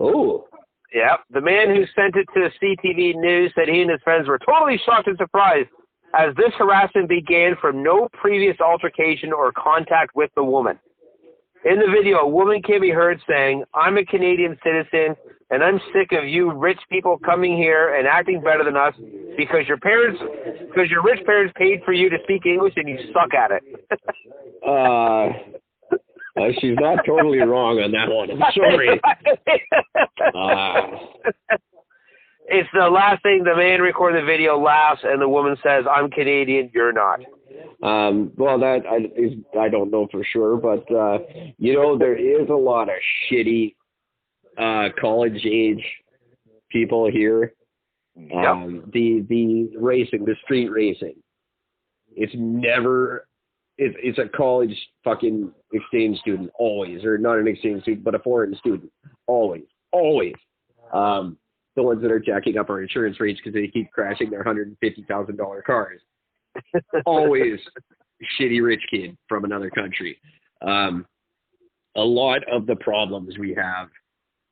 Oh. Yeah. The man who sent it to CTV News said he and his friends were totally shocked and surprised as this harassment began from no previous altercation or contact with the woman. In the video, a woman can be heard saying, "I'm a Canadian citizen, and I'm sick of you rich people coming here and acting better than us because your rich parents paid for you to speak English and you suck at it." She's not totally wrong on that one. I'm sorry. It's the last thing. The man recording the video laughs, and the woman says, "I'm Canadian, you're not." Well, that I don't know for sure, but there is a lot of shitty college age people here. Yep. The racing, the street racing. It's never. It's a college fucking exchange student, always, or not an exchange student, but a foreign student, always. The ones that are jacking up our insurance rates because they keep crashing their $150,000 cars. Always shitty rich kid from another country. A lot of the problems we have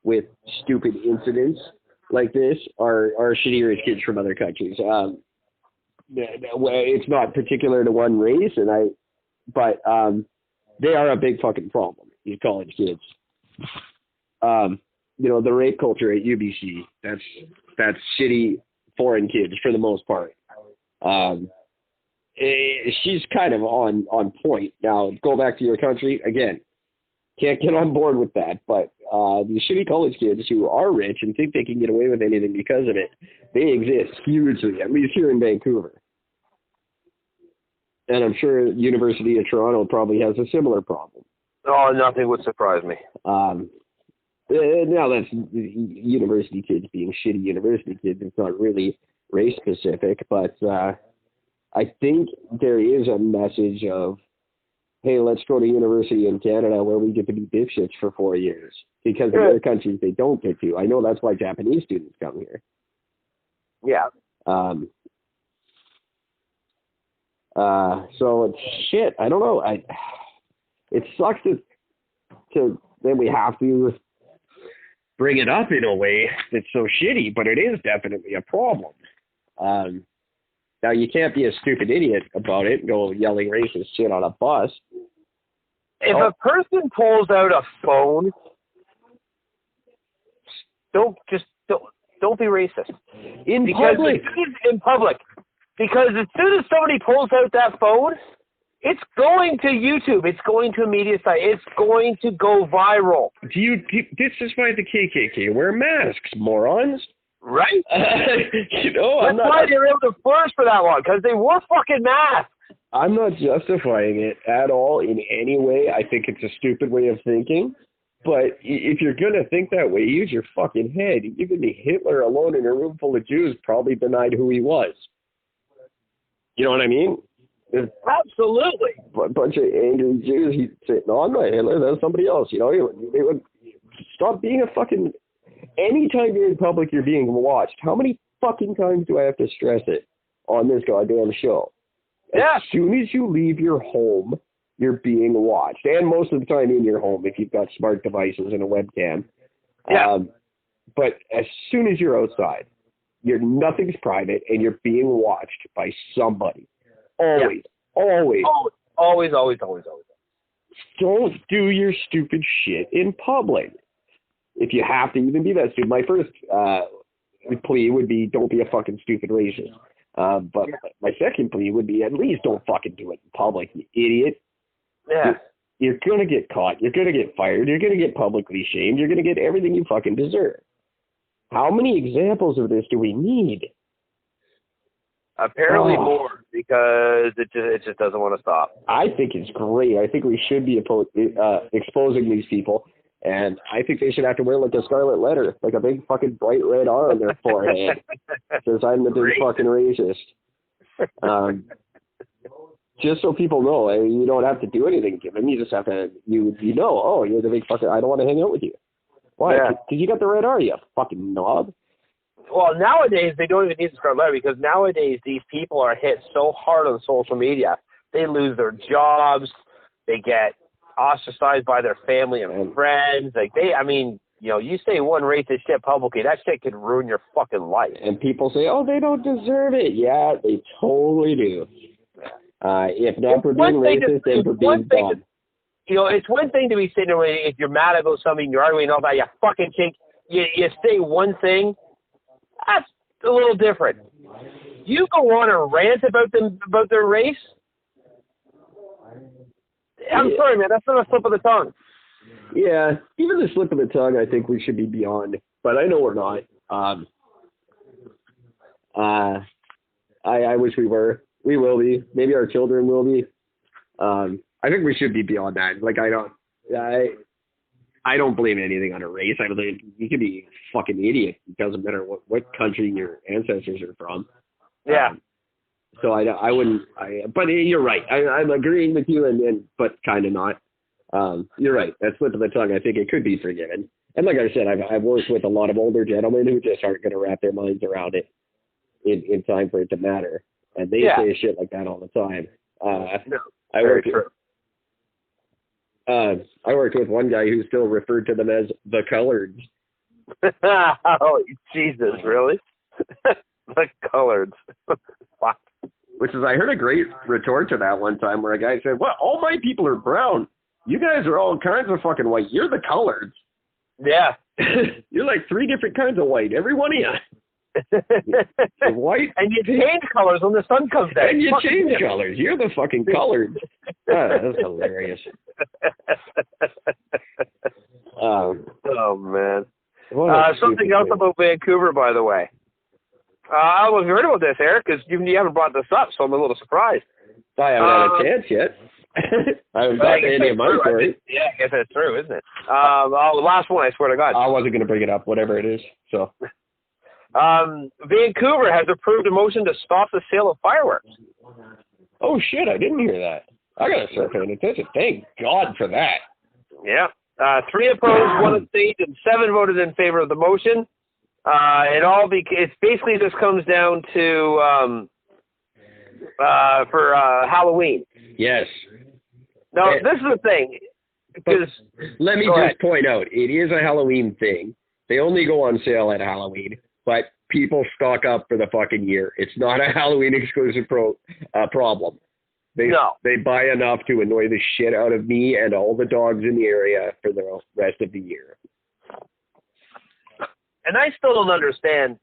with stupid incidents like this are shitty rich kids from other countries. It's not particular to one race, but they are a big fucking problem, these college kids. The rape culture at UBC, that's shitty foreign kids for the most part. She's kind of on point. Now, go back to your country, again, can't get on board with that, but these shitty college kids who are rich and think they can get away with anything because of it, they exist hugely, at least here in Vancouver. And I'm sure University of Toronto probably has a similar problem. Oh, nothing would surprise me. Now that's university kids being shitty university kids. It's not really race specific, but I think there is a message of, hey, let's go to university in Canada where we get to be dipshits for 4 years because in other countries they don't get to. I know that's why Japanese students come here. Yeah. So it's shit. I don't know. It sucks to then we have to bring it up in a way that's so shitty, but it is definitely a problem. Now, you can't be a stupid idiot about it and go yelling racist shit on a bus. If a person pulls out a phone, don't be racist. In public. Because as soon as somebody pulls out that phone, it's going to YouTube. It's going to a media site. It's going to go viral. This is why the KKK wear masks, morons. Right? That's why they were able to flourish for that long, because they wore fucking masks. I'm not justifying it at all in any way. I think it's a stupid way of thinking. But if you're going to think that way, use your fucking head. Even Hitler alone in a room full of Jews probably denied who he was. You know what I mean? Absolutely. A bunch of angry Jews, he'd say, no, I'm not Hitler, that's somebody else. They would stop being a fucking... Anytime you're in public, you're being watched. How many fucking times do I have to stress it on this goddamn show? As soon as you leave your home, you're being watched. And most of the time in your home, if you've got smart devices and a webcam. Yeah. But as soon as you're outside, nothing's private, and you're being watched by somebody. Always. Yeah. Always. Don't do your stupid shit in public. If you have to even be that stupid. My first plea would be don't be a fucking stupid racist. But my second plea would be at least don't fucking do it in public, you idiot. Yeah. You're going to get caught. You're going to get fired. You're going to get publicly shamed. You're going to get everything you fucking deserve. How many examples of this do we need? Apparently more, because it just doesn't want to stop. I think it's great. I think we should be exposing these people, and I think they should have to wear like a scarlet letter, like a big fucking bright red R on their forehead, because I'm the big fucking racist. Just so people know, you don't have to do anything to them. You just have to, oh, you're the big fucking, I don't want to hang out with you. Why? Because you got the red R, you fucking knob. Well, nowadays, they don't even need the scarlet letter, because nowadays these people are hit so hard on social media. They lose their jobs. They get ostracized by their family and friends. You say one racist shit publicly, that shit could ruin your fucking life. And people say, oh, they don't deserve it. Yeah, they totally do. If not for being racist, then for being dumb. It's one thing to be sitting there if you're mad about something, you're arguing about, you fucking chink, you say one thing, that's a little different. You go on a rant about their race, I'm sorry, man, that's not a slip of the tongue. Yeah, even the slip of the tongue, I think we should be beyond, but I know we're not. I wish we were. We will be. Maybe our children will be. I think we should be beyond that. Like, I don't blame anything on a race. I believe you can be a fucking idiot. It doesn't matter what country your ancestors are from. Yeah. So I wouldn't. But you're right. I'm agreeing with you, but kind of not. You're right. That slip of the tongue, I think it could be forgiven. And like I said, I've worked with a lot of older gentlemen who just aren't going to wrap their minds around it in time for it to matter. and they say shit like that all the time. I worked with one guy who still referred to them as the coloreds. Oh, Jesus, really? The coloreds. Fuck. Which is, I heard a great retort to that one time where a guy said, well, all my people are brown. You guys are all kinds of fucking white. You're the coloreds. Yeah. You're like 3 different kinds of white. Every one of you. You're white. And you change colors when the sun comes down. And you change colors. You're the fucking coloreds. That's hilarious. Oh, man. Something else about Vancouver, by the way. I don't know if you heard about this, Eric, because you haven't brought this up, so I'm a little surprised. I haven't had a chance yet. I haven't got any of my story. Yeah, I guess that's true, isn't it? The last one, I swear to God. I wasn't going to bring it up, whatever it is. So, Vancouver has approved a motion to stop the sale of fireworks. Oh, shit, I didn't hear that. I got to start paying attention. Thank God for that. Yeah. 3 opposed, 1 abstained, and 7 voted in favor of the motion. It's basically just comes down to for Halloween. Yes. Now, this is the thing. Because let me just point out, it is a Halloween thing. They only go on sale at Halloween, but people stock up for the fucking year. It's not a Halloween exclusive problem. They buy enough to annoy the shit out of me and all the dogs in the area for the rest of the year. And I still don't understand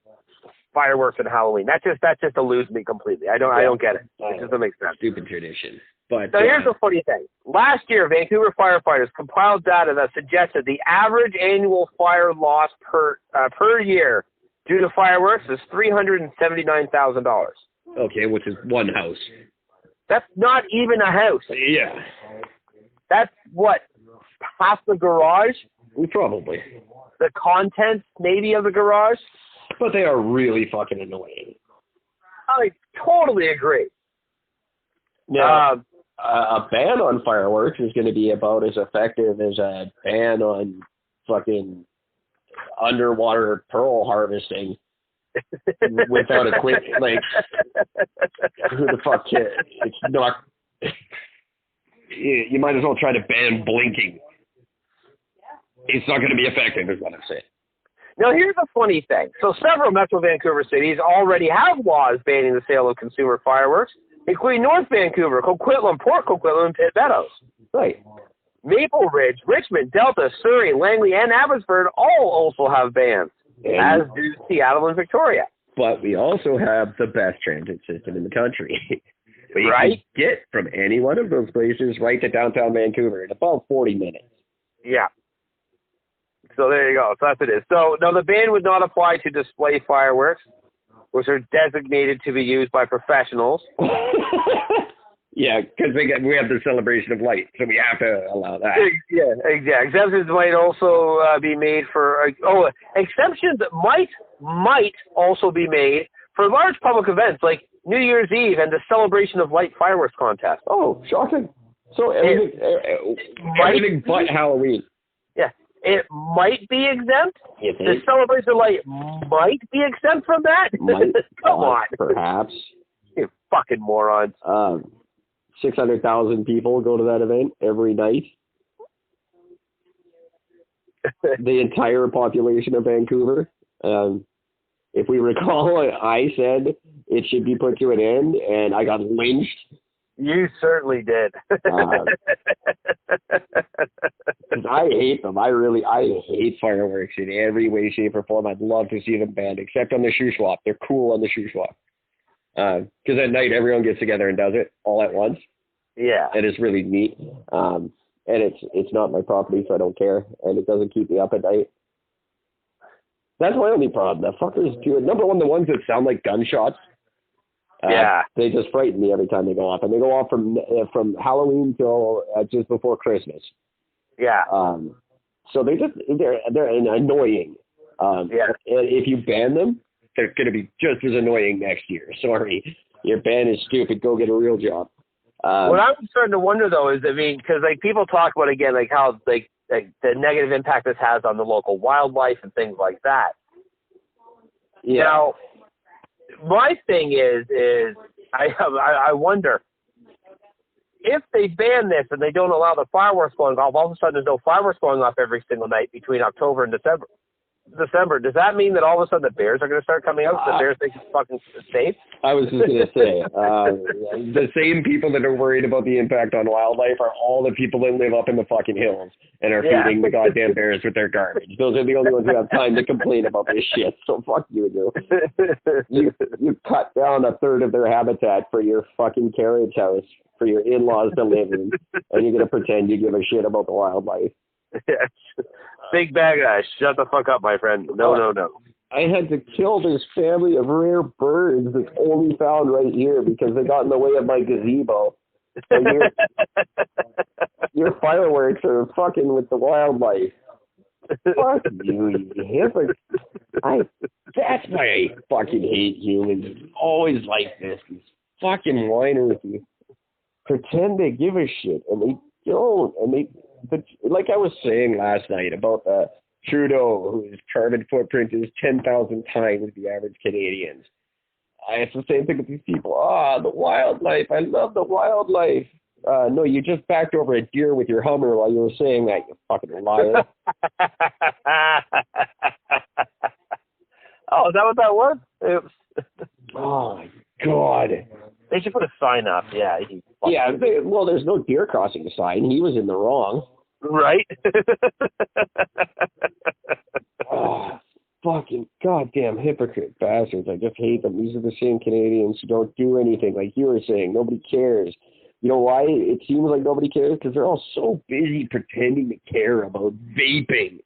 fireworks and Halloween. That just eludes me completely. I don't get it. It just doesn't make sense. Stupid tradition. But so here's the funny thing. Last year, Vancouver firefighters compiled data that suggested the average annual fire loss per year due to fireworks is $379,000. Okay, which is one house. That's not even a house. Yeah. That's what, half the garage? Probably. The contents, maybe, of the garage? But they are really fucking annoying. I totally agree. Now, a ban on fireworks is going to be about as effective as a ban on fucking underwater pearl harvesting without equipment. Like, who the fuck cares? It's not. You might as well try to ban blinking. It's not going to be effective, is what I'm saying. Now, here's the funny thing. So several Metro Vancouver cities already have laws banning the sale of consumer fireworks, including North Vancouver, Coquitlam, Port Coquitlam, and Pitt Meadows. Right. Maple Ridge, Richmond, Delta, Surrey, Langley, and Abbotsford all also have bans, as do Seattle and Victoria. But we also have the best transit system in the country. You can get from any one of those places right to downtown Vancouver in about 40 minutes. Yeah. So there you go. So that's what it is. So now the ban would not apply to display fireworks, which are designated to be used by professionals. Yeah, because we have the celebration of light, so we have to allow that. Yeah, exactly. Exemptions might also be made for. Exceptions might also be made for large public events like New Year's Eve and the celebration of light fireworks contest. Oh, shocking! So everything but Halloween. Yeah. It might be exempt. The celebration of light might be exempt from that. Come on. Perhaps. You fucking morons. 600,000 people go to that event every night. The entire population of Vancouver. If we recall, I said it should be put to an end, and I got lynched. You certainly did. I hate them. I hate fireworks in every way, shape, or form. I'd love to see them banned, except on the shoe swap. They're cool on the shoe swap. Because at night, everyone gets together and does it all at once. Yeah. And it's really neat. And it's not my property, so I don't care. And it doesn't keep me up at night. That's my only problem. The fuckers do it. Number one, the ones that sound like gunshots. They just frighten me every time they go off. And they go off from Halloween till just before Christmas. Yeah. So they're annoying. And if you ban them, they're going to be just as annoying next year. Sorry. Your ban is stupid. Go get a real job. What I'm starting to wonder, though, is, because people talk about, again, how the negative impact this has on the local wildlife and things like that. Yeah. Now, my thing is I wonder if they ban this and they don't allow the fireworks going off. All of a sudden, there's no fireworks going off every single night between October and December. Does that mean that all of a sudden the bears are going to start coming out? The bears think it's fucking safe? I was just going to say, the same people that are worried about the impact on wildlife are all the people that live up in the fucking hills and are feeding the goddamn bears with their garbage. Those are the only ones who have time to complain about this shit. So fuck you, you cut down a third of their habitat for your fucking carriage house for your in-laws to live in, and you're going to pretend you give a shit about the wildlife. Yes. Big bad guy. Shut the fuck up, my friend. No. I had to kill this family of rare birds that's only found right here because they got in the way of my gazebo. And your fireworks are fucking with the wildlife. Fuck you hypocrite. That's why I fucking hate humans. It's always like this. These fucking whiners who pretend they give a shit, and they don't. But like I was saying last night about Trudeau, whose carbon footprint is 10,000 times the average Canadian's. It's the same thing with these people. The wildlife. I love the wildlife. No, you just backed over a deer with your Hummer while you were saying that, you fucking liar. Oh, is that what that was? Oh, my God. They should put a sign up. Yeah. Well, there's no deer crossing sign. He was in the wrong. Right? Oh, fucking goddamn hypocrite bastards. I just hate them. These are the same Canadians who don't do anything. Like you were saying, nobody cares. You know why it seems like nobody cares? Because they're all so busy pretending to care about vaping.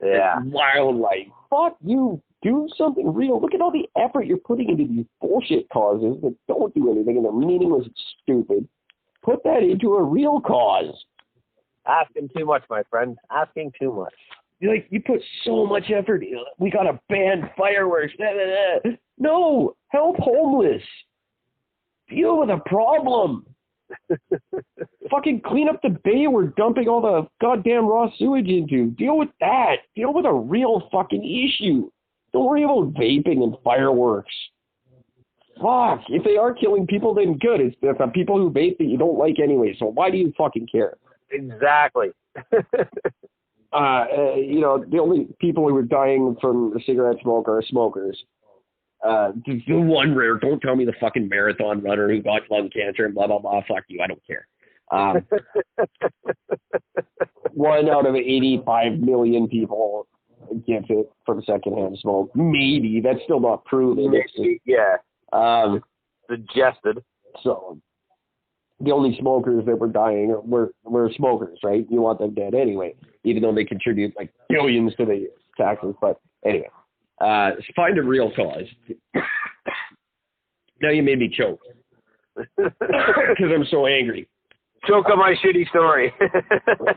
Yeah. Wildlife. Fuck you. Do something real. Look at all the effort you're putting into these bullshit causes that don't do anything and they're meaningless and stupid. Put that into a real cause. Asking too much, my friend. Asking too much. You put so much effort in. We got to ban fireworks. No, help homeless. Deal with a problem. Fucking clean up the bay we're dumping all the goddamn raw sewage into. Deal with that. Deal with a real fucking issue. Don't worry about vaping and fireworks. Fuck. If they are killing people, then good. It's the people who vape that you don't like anyway, so why do you fucking care? Exactly. The only people who are dying from the cigarette smoke are smokers. The one rare, don't tell me the fucking marathon runner who got lung cancer and blah, blah, blah. Fuck you. I don't care. 1 out of 85 million people gets it from secondhand smoke. Maybe. That's still not proven. Maybe, yeah. Suggested. So the only smokers that were dying were smokers, right? You want them dead anyway, even though they contribute like billions to the taxes. But anyway, find a real cause. Now you made me choke because I'm so angry. Choke on my shitty story.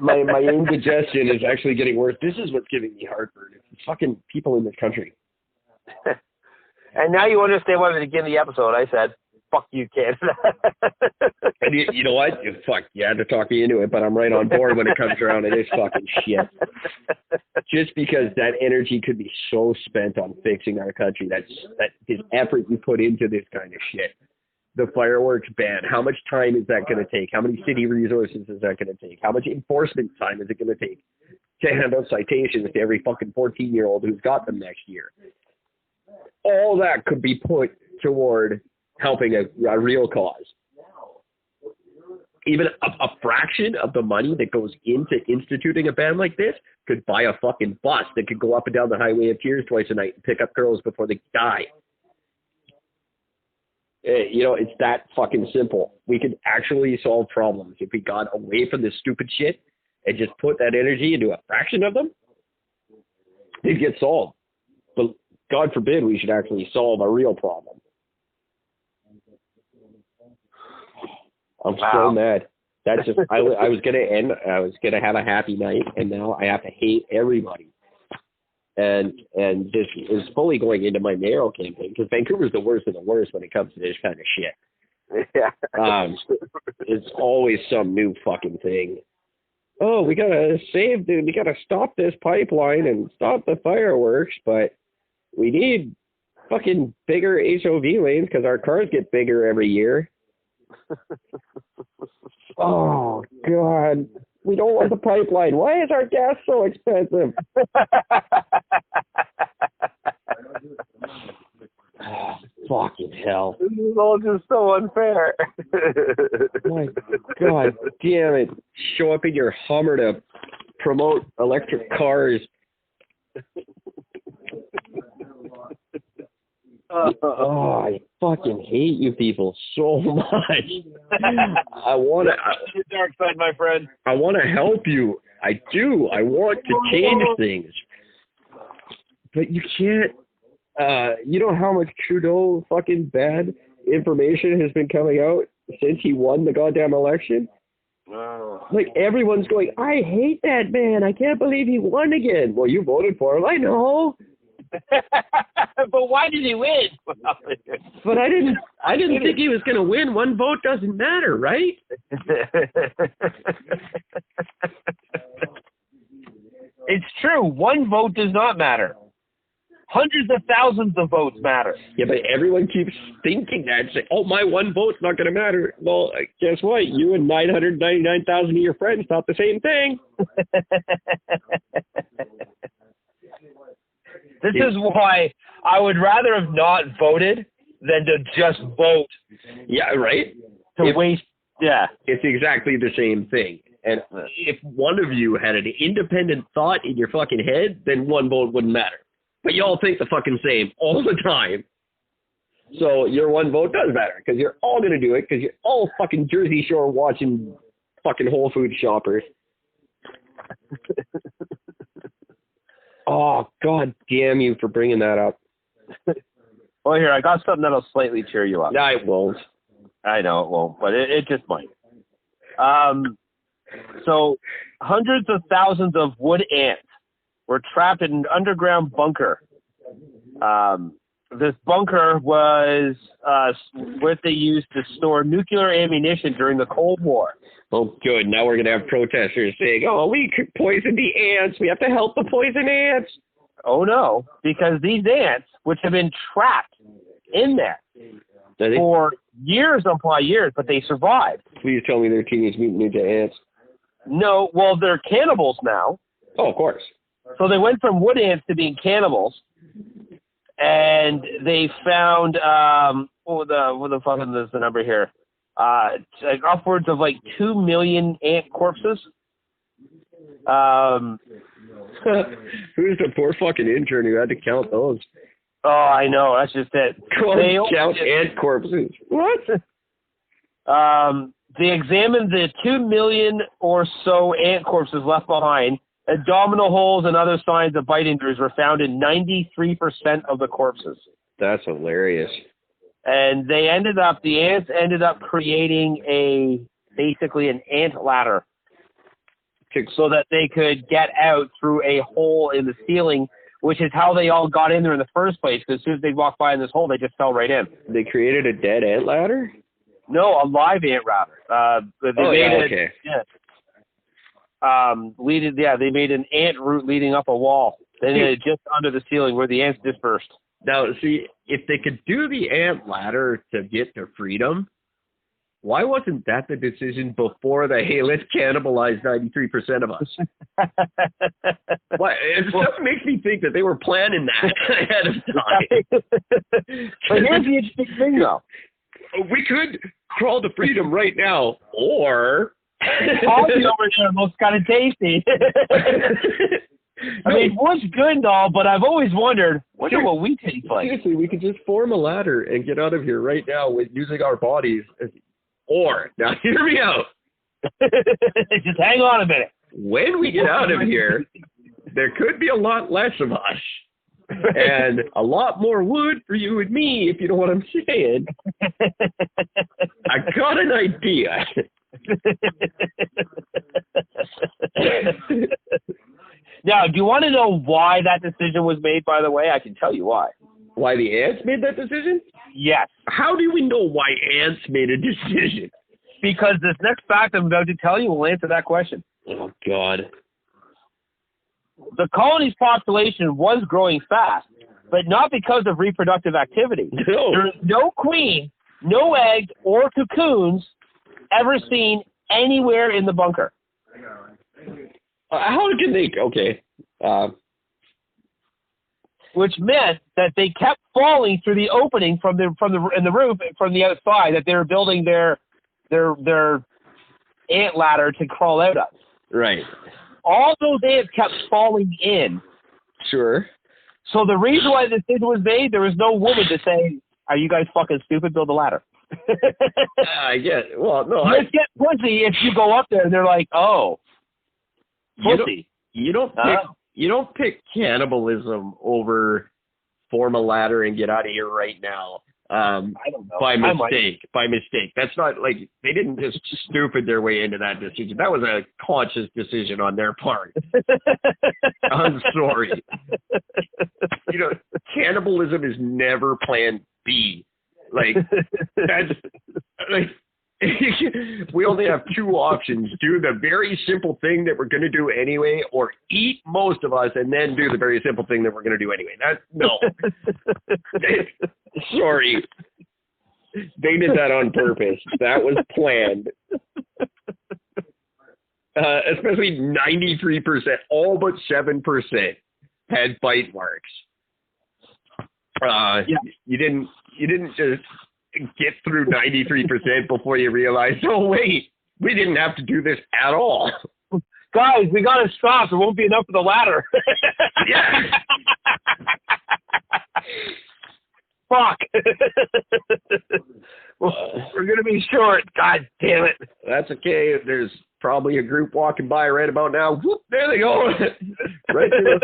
my indigestion is actually getting worse. This is what's giving me heartburn. It's fucking people in this country. And now you understand why at the beginning of the episode I said, fuck you, Canada. And you know what? Fuck, you had to talk me into it, but I'm right on board when it comes around to this fucking shit. Just because that energy could be so spent on fixing our country, that his effort you put into this kind of shit. The fireworks ban, how much time is that going to take? How many city resources is that going to take? How much enforcement time is it going to take to hand out citations to every fucking 14-year-old who's got them next year? All that could be put toward helping a real cause. Even a fraction of the money that goes into instituting a ban like this could buy a fucking bus that could go up and down the highway of tears twice a night and pick up girls before they die. It's that fucking simple. We could actually solve problems if we got away from this stupid shit and just put that energy into a fraction of them. It'd get solved. But God forbid we should actually solve a real problem. I'm so mad. That's just I was gonna have a happy night, and now I have to hate everybody. And this is fully going into my mayoral campaign because Vancouver's the worst of the worst when it comes to this kind of shit. Yeah. It's always some new fucking thing. Oh, we gotta stop this pipeline and stop the fireworks, but we need fucking bigger HOV lanes because our cars get bigger every year. Oh, God. We don't want the pipeline. Why is our gas so expensive? Oh, fucking hell. This is all just so unfair. My God damn it. Show up in your Hummer to promote electric cars. Oh, I fucking hate you people so much. I want to. Dark side, my friend. I want to help you. I do. I want to change things. But you can't. You know how much Trudeau fucking bad information has been coming out since he won the goddamn election? Oh. Like, everyone's going, I hate that man. I can't believe he won again. Well, you voted for him. I know. But why did he win? But I didn't think he was going to win. One vote doesn't matter, right? It's true. One vote does not matter. Hundreds of thousands of votes matter. Yeah, but everyone keeps thinking that. Say, oh, my one vote's not going to matter. Well, guess what? You and 999,000 of your friends thought the same thing. This is why I would rather have not voted than to just vote. Yeah, right? Waste. Yeah. It's exactly the same thing. And if one of you had an independent thought in your fucking head, then one vote wouldn't matter. But you all think the fucking same all the time. So your one vote does matter because you're all going to do it because you're all fucking Jersey Shore watching fucking Whole Foods shoppers. Oh, God damn you for bringing that up. Well, here, I got something that'll slightly cheer you up. No, it won't. I know it won't, but it just might. So hundreds of thousands of wood ants were trapped in an underground bunker. This bunker was what they used to store nuclear ammunition during the Cold War. Oh, good. Now we're going to have protesters saying, oh, we could poison the ants. We have to help the poison ants. Oh, no, because these ants, which have been trapped in there for years upon years, but they survived. Please tell me they're Teenage Mutant Ninja ants. No, well, they're cannibals now. Oh, of course. So they went from wood ants to being cannibals, and they found what the fuck is the number here? Like upwards of like 2 million ant corpses. Who's the poor fucking intern who had to count those? Oh, I know. That's just it. Count ant corpses. What? They examined the 2 million or so ant corpses left behind. Abdominal holes and other signs of bite injuries were found in 93% of the corpses. That's hilarious. And the ants ended up creating basically an ant ladder so that they could get out through a hole in the ceiling, which is how they all got in there in the first place, because as soon as they walked by in this hole, they just fell right in. They created a dead ant ladder? No, a live ant ladder. Okay. They made an ant route leading up a wall. Then just under the ceiling where the ants dispersed. Now, see, if they could do the ant ladder to get to freedom, why wasn't that the decision before hey, let's cannibalize 93% of us? Why? It just makes me think that they were planning that ahead of time. But here's the interesting thing, though. We could crawl to freedom right now, or... Coffee over there looks kind of tasty. I mean, wood's good and all, but I've always wondered, what we taste like. Seriously, we could just form a ladder and get out of here right now with using our bodies. Now hear me out. Just hang on a minute. When we get out of here, there could be a lot less of us. And a lot more wood for you and me, if you know what I'm saying. I got an idea. Now, do you want to know why that decision was made, by the way? I can tell you why. Why the ants made that decision? Yes. How do we know why ants made a decision? Because this next fact I'm about to tell you will answer that question. Oh, God. The colony's population was growing fast, but not because of reproductive activity. No. There is no queen, no eggs, or cocoons ever seen anywhere in the bunker. How can they? Okay. Which meant that they kept falling through the opening from the roof from the outside that they were building their ant ladder to crawl out of. Right. All those ants kept falling in. Sure. So the reason why this decision was made, there was no woman to say, "Are you guys fucking stupid? Build a ladder." I get it. Well, no. Let's get pussy if you go up there and they're like, "Oh, pussy." You don't pick cannibalism over form a ladder and get out of here right now. I don't know. By mistake. That's not like they didn't just stupid their way into that decision. That was a conscious decision on their part. I'm sorry. Cannibalism is never plan B. Like that's like we only have two options: do the very simple thing that we're going to do anyway, or eat most of us and then do the very simple thing that we're going to do anyway. No. Sorry. They did that on purpose. That was planned. Especially 93%, all but 7% had bite marks. You didn't just get through 93% before you realized, oh wait, we didn't have to do this at all. Guys, we got to stop. There won't be enough for the ladder. Yeah. Fuck. We're going to be short. God damn it. That's okay. There's probably a group walking by right about now. Whoop, there they go. Right through.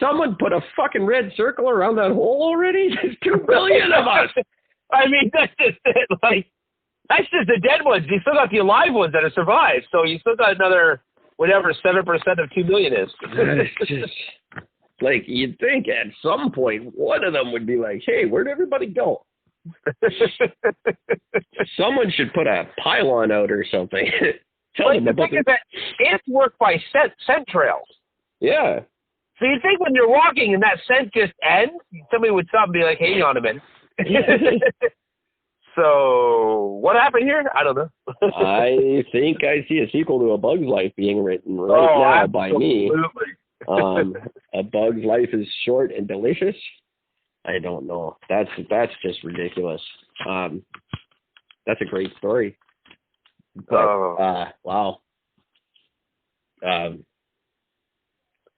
Someone put a fucking red circle around that hole already? There's 2 billion of us. I mean, that's just it. Like, that's just the dead ones. You still got the alive ones that have survived. So you still got another, whatever, 7% of 2 billion is. Like, you'd think at some point one of them would be like, hey, where'd everybody go? Someone should put a pylon out or something. Tell them the about thing is that ants work by scent trails. Yeah. So you think when you're walking and that scent just ends, somebody would stop and be like, hang on a minute. So what happened here? I don't know. I think I see a sequel to A Bug's Life being written right now by me. A Bug's Life is short and delicious. I don't know. That's just ridiculous. That's a great story. But, wow.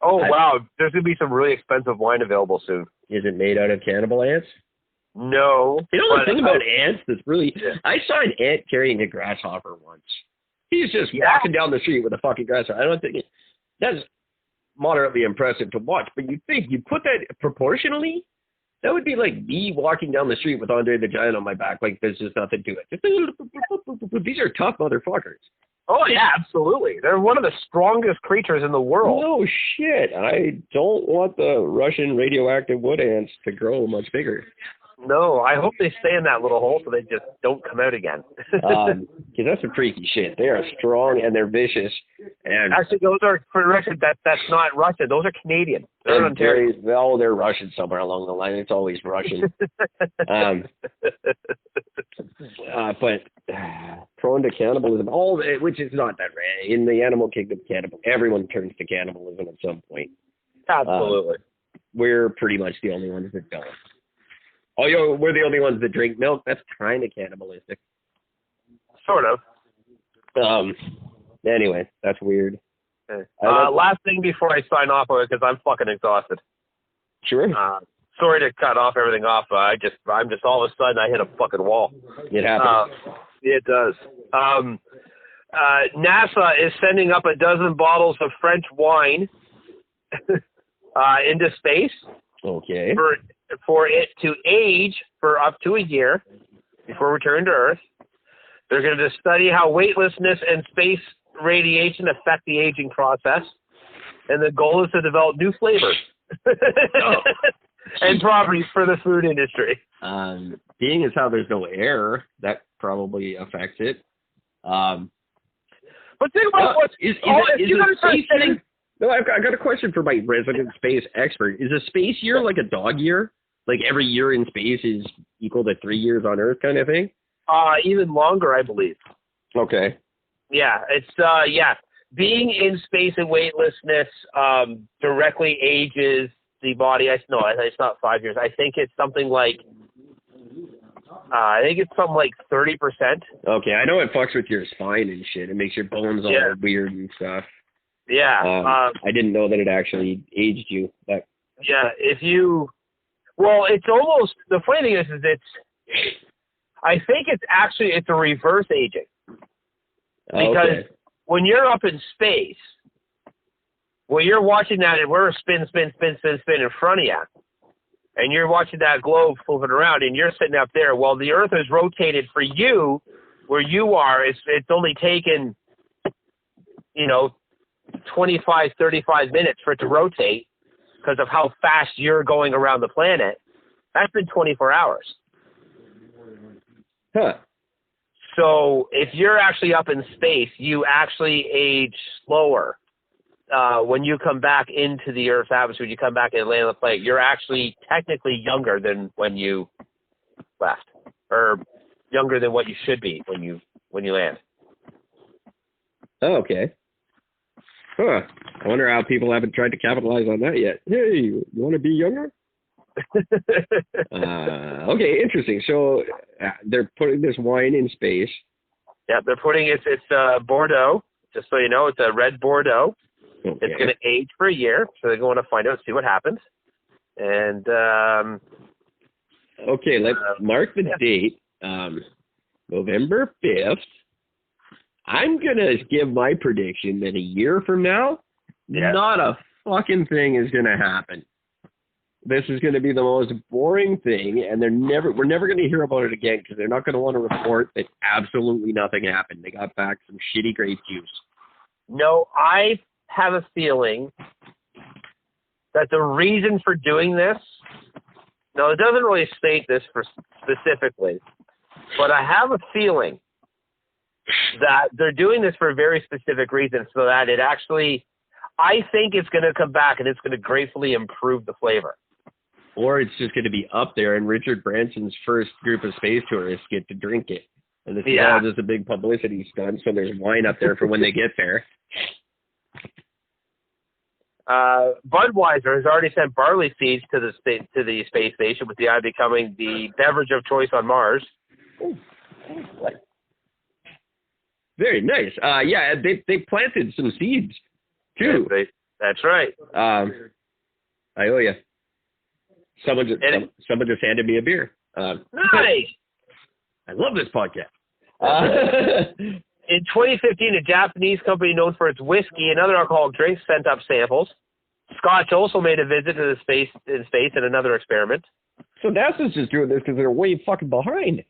Wow. There's going to be some really expensive wine available soon. Is it made out of cannibal ants? No. You know the thing about ants that's really... I saw an ant carrying a grasshopper once. He's just walking down the street with a fucking grasshopper. I don't think... That's moderately impressive to watch, but you think you put that proportionally... That would be like me walking down the street with Andre the Giant on my back, like there's just nothing to it. These are tough motherfuckers. Oh, yeah, absolutely. They're one of the strongest creatures in the world. No shit. I don't want the Russian radioactive wood ants to grow much bigger. No, I hope they stay in that little hole so they just don't come out again. Because that's some freaky shit. They are strong and they're vicious. And actually, those are, for the record, that's not Russian. Those are Canadian. They're Ontario. They're Russian somewhere along the line. It's always Russian. But prone to cannibalism, which is not that rare. In the animal kingdom, everyone turns to cannibalism at some point. Absolutely. We're pretty much the only ones that don't. Oh, we're the only ones that drink milk. That's kind of cannibalistic. Sort of. Anyway, that's weird. Last thing before I sign off, because I'm fucking exhausted. Sure. Sorry to cut everything off. I'm just all of a sudden I hit a fucking wall. It happens. It does. NASA is sending up 12 bottles of French wine into space. Okay. For it to age for up to a year before return to Earth. They're going to study how weightlessness and space radiation affect the aging process. And the goal is to develop new flavors and properties for the food industry. Being as how there's no air, that probably affects it. But think about No, I got a question for my resident space expert. Is a space year like a dog year? Like every year in space is equal to 3 years on Earth kind of thing? Even longer, I believe. Okay. Yeah, it's being in space and weightlessness directly ages the body. It's not 5 years. I think it's something like 30%. Okay, I know it fucks with your spine and shit. It makes your bones all weird and stuff. Yeah. I didn't know that it actually aged you. But yeah, it's almost, the funny thing is I think it's a reverse aging. Because when you're up in space, when you're watching that, and we're spin in front of you, and you're watching that globe flipping around, and you're sitting up there, well, the Earth has rotated for you, where you are, it's only taken, 25, 35 minutes for it to rotate because of how fast you're going around the planet. That's been 24 hours. Huh. So if you're actually up in space, you actually age slower. When you come back into the Earth's atmosphere, you come back and land on the planet, you're actually technically younger than when you left, or younger than what you should be when you land. Oh, okay. Huh. I wonder how people haven't tried to capitalize on that yet. Hey, you want to be younger? Okay, interesting. So they're putting this wine in space. Yeah, they're putting it's Bordeaux. Just so you know, it's a red Bordeaux. Okay. It's going to age for a year, so they're going to find out, see what happens. And okay, let's mark the date. November 5th. I'm going to give my prediction that a year from now, not a fucking thing is going to happen. This is going to be the most boring thing, and we're never going to hear about it again because they're not going to want to report that absolutely nothing happened. They got back some shitty grape juice. No, I have a feeling that the reason for doing this, no, it doesn't really state this specifically, but I have a feeling that they're doing this for a very specific reason, so that it actually, I think it's going to come back and it's going to gratefully improve the flavor. Or it's just going to be up there, and Richard Branson's first group of space tourists get to drink it. And this is all just a big publicity stunt, so there's wine up there for when they get there. Budweiser has already sent barley seeds to the space station with the idea of becoming the beverage of choice on Mars. Oh, very nice. Yeah, they planted some seeds too. That's right. I owe you. Someone just handed me a beer. Nice. I love this podcast. In 2015, a Japanese company known for its whiskey and other alcoholic drinks sent up samples. Scotch also made a visit to the space in another experiment. So NASA's just doing this because they're way fucking behind.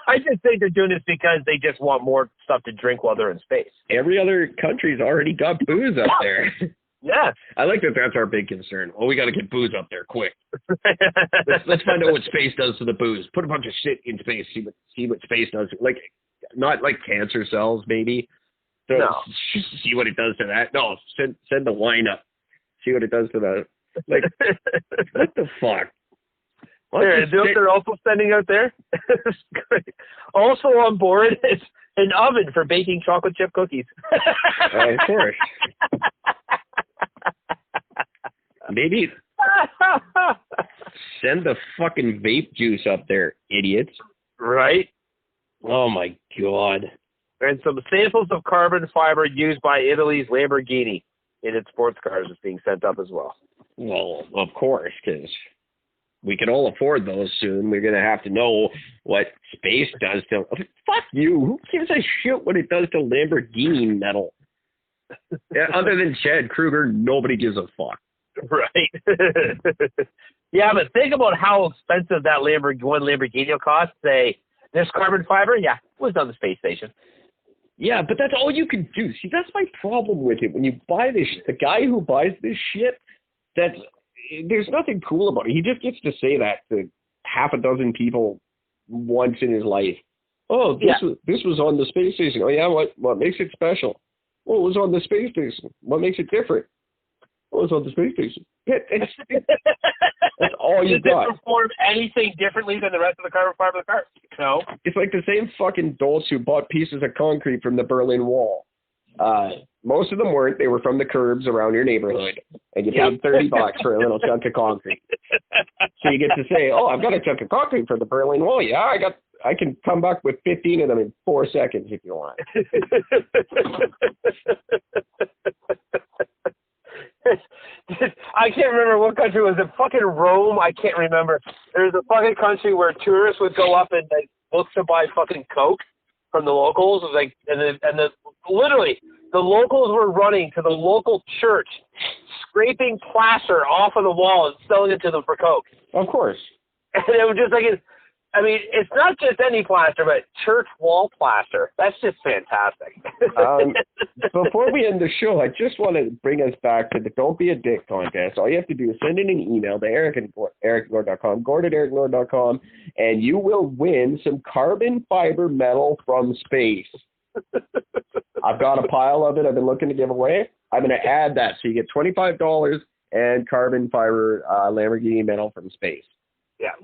I just think they're doing this because they just want more stuff to drink while they're in space. Every other country's already got booze up there. Yeah. I like that that's our big concern. Well, we got to get booze up there quick. Let's find out what space does to the booze. Put a bunch of shit in space, see what space does. Like, not like cancer cells, maybe. So see what it does to that. No, send the wine up. See what it does to the, like, what the fuck? They're also sending out there. Also on board is an oven for baking chocolate chip cookies. Of course. Maybe send the fucking vape juice up there, idiots. Right? Oh my God. And some samples of carbon fiber used by Italy's Lamborghini in its sports cars is being sent up as well. Well, of course, because we can all afford those soon. We're going to have to know what space does to... Fuck you. Who gives a shit what it does to Lamborghini metal? Other than Chad Kruger, nobody gives a fuck. Right. Yeah, but think about how expensive that one Lamborghini will cost. Say, this carbon fiber, it was on the space station. Yeah, but that's all you can do. See, that's my problem with it. When you buy this, the guy who buys this shit, there's nothing cool about it. He just gets to say that to half a dozen people once in his life. Oh, this was on the space station. Oh, yeah, what makes it special? Well, it was on the space station. What makes it different? Oh, it's on the space station. That's all you got. Does it perform anything differently than the rest of the carbon fiber of the car? No. It's like the same fucking dolts who bought pieces of concrete from the Berlin Wall. Most of them weren't. They were from the curbs around your neighborhood, and you paid $30 for a little chunk of concrete. So you get to say, "Oh, I've got a chunk of concrete for the Berlin Wall. Yeah, I can come back with 15 of them in 4 seconds if you want." I can't remember what country was it. Fucking Rome. I can't remember. There's a fucking country where tourists would go up and like look to buy fucking Coke from the locals. Like, literally the locals were running to the local church, scraping plaster off of the wall and selling it to them for Coke. Of course. And it was just like, it's not just any plaster, but church wall plaster. That's just fantastic. Before we end the show, I just want to bring us back to the Don't Be a Dick contest. All you have to do is send in an email to eric@ericgord.com, gord@ericgord.com, and you will win some carbon fiber metal from space. I've got a pile of it I've been looking to give away. I'm going to add that, so you get $25 and carbon fiber Lamborghini metal from space. Yeah.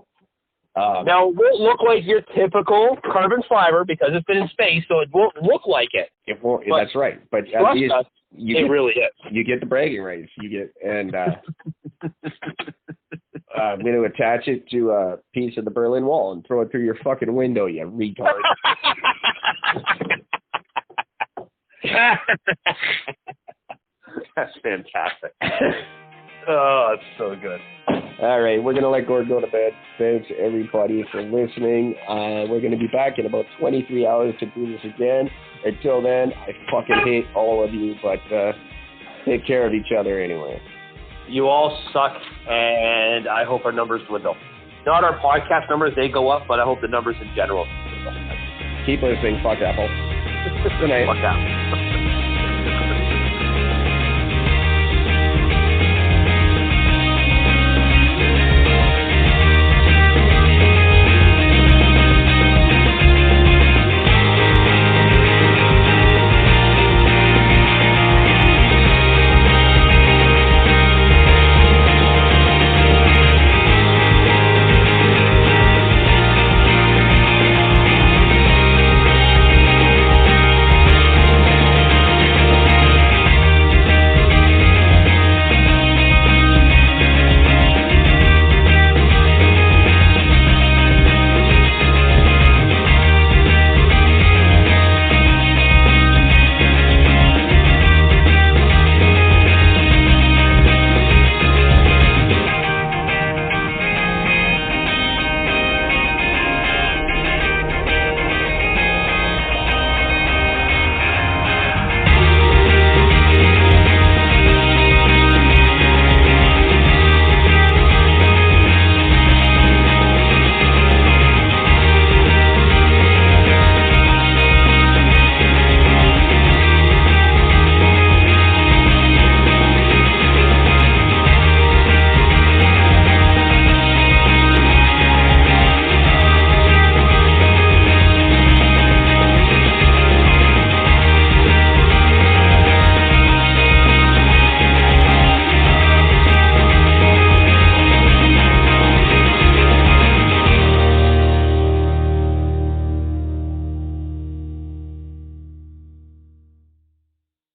Now, it won't look like your typical carbon fiber because it's been in space, so it won't look like it. It won't. That's right. But it really is. You get the bragging rights. You get, and I'm going to attach it to a piece of the Berlin Wall and throw it through your fucking window, you retard. That's fantastic. Oh, it's so good. All right, we're going to let Gord go to bed. Thanks, everybody, for listening. We're going to be back in about 23 hours to do this again. Until then, I fucking hate all of you, but take care of each other anyway. You all suck, and I hope our numbers dwindle. Not our podcast numbers, they go up, but I hope the numbers in general dwindle. Keep listening. Fuck Apple. Good night. Fuck Apple.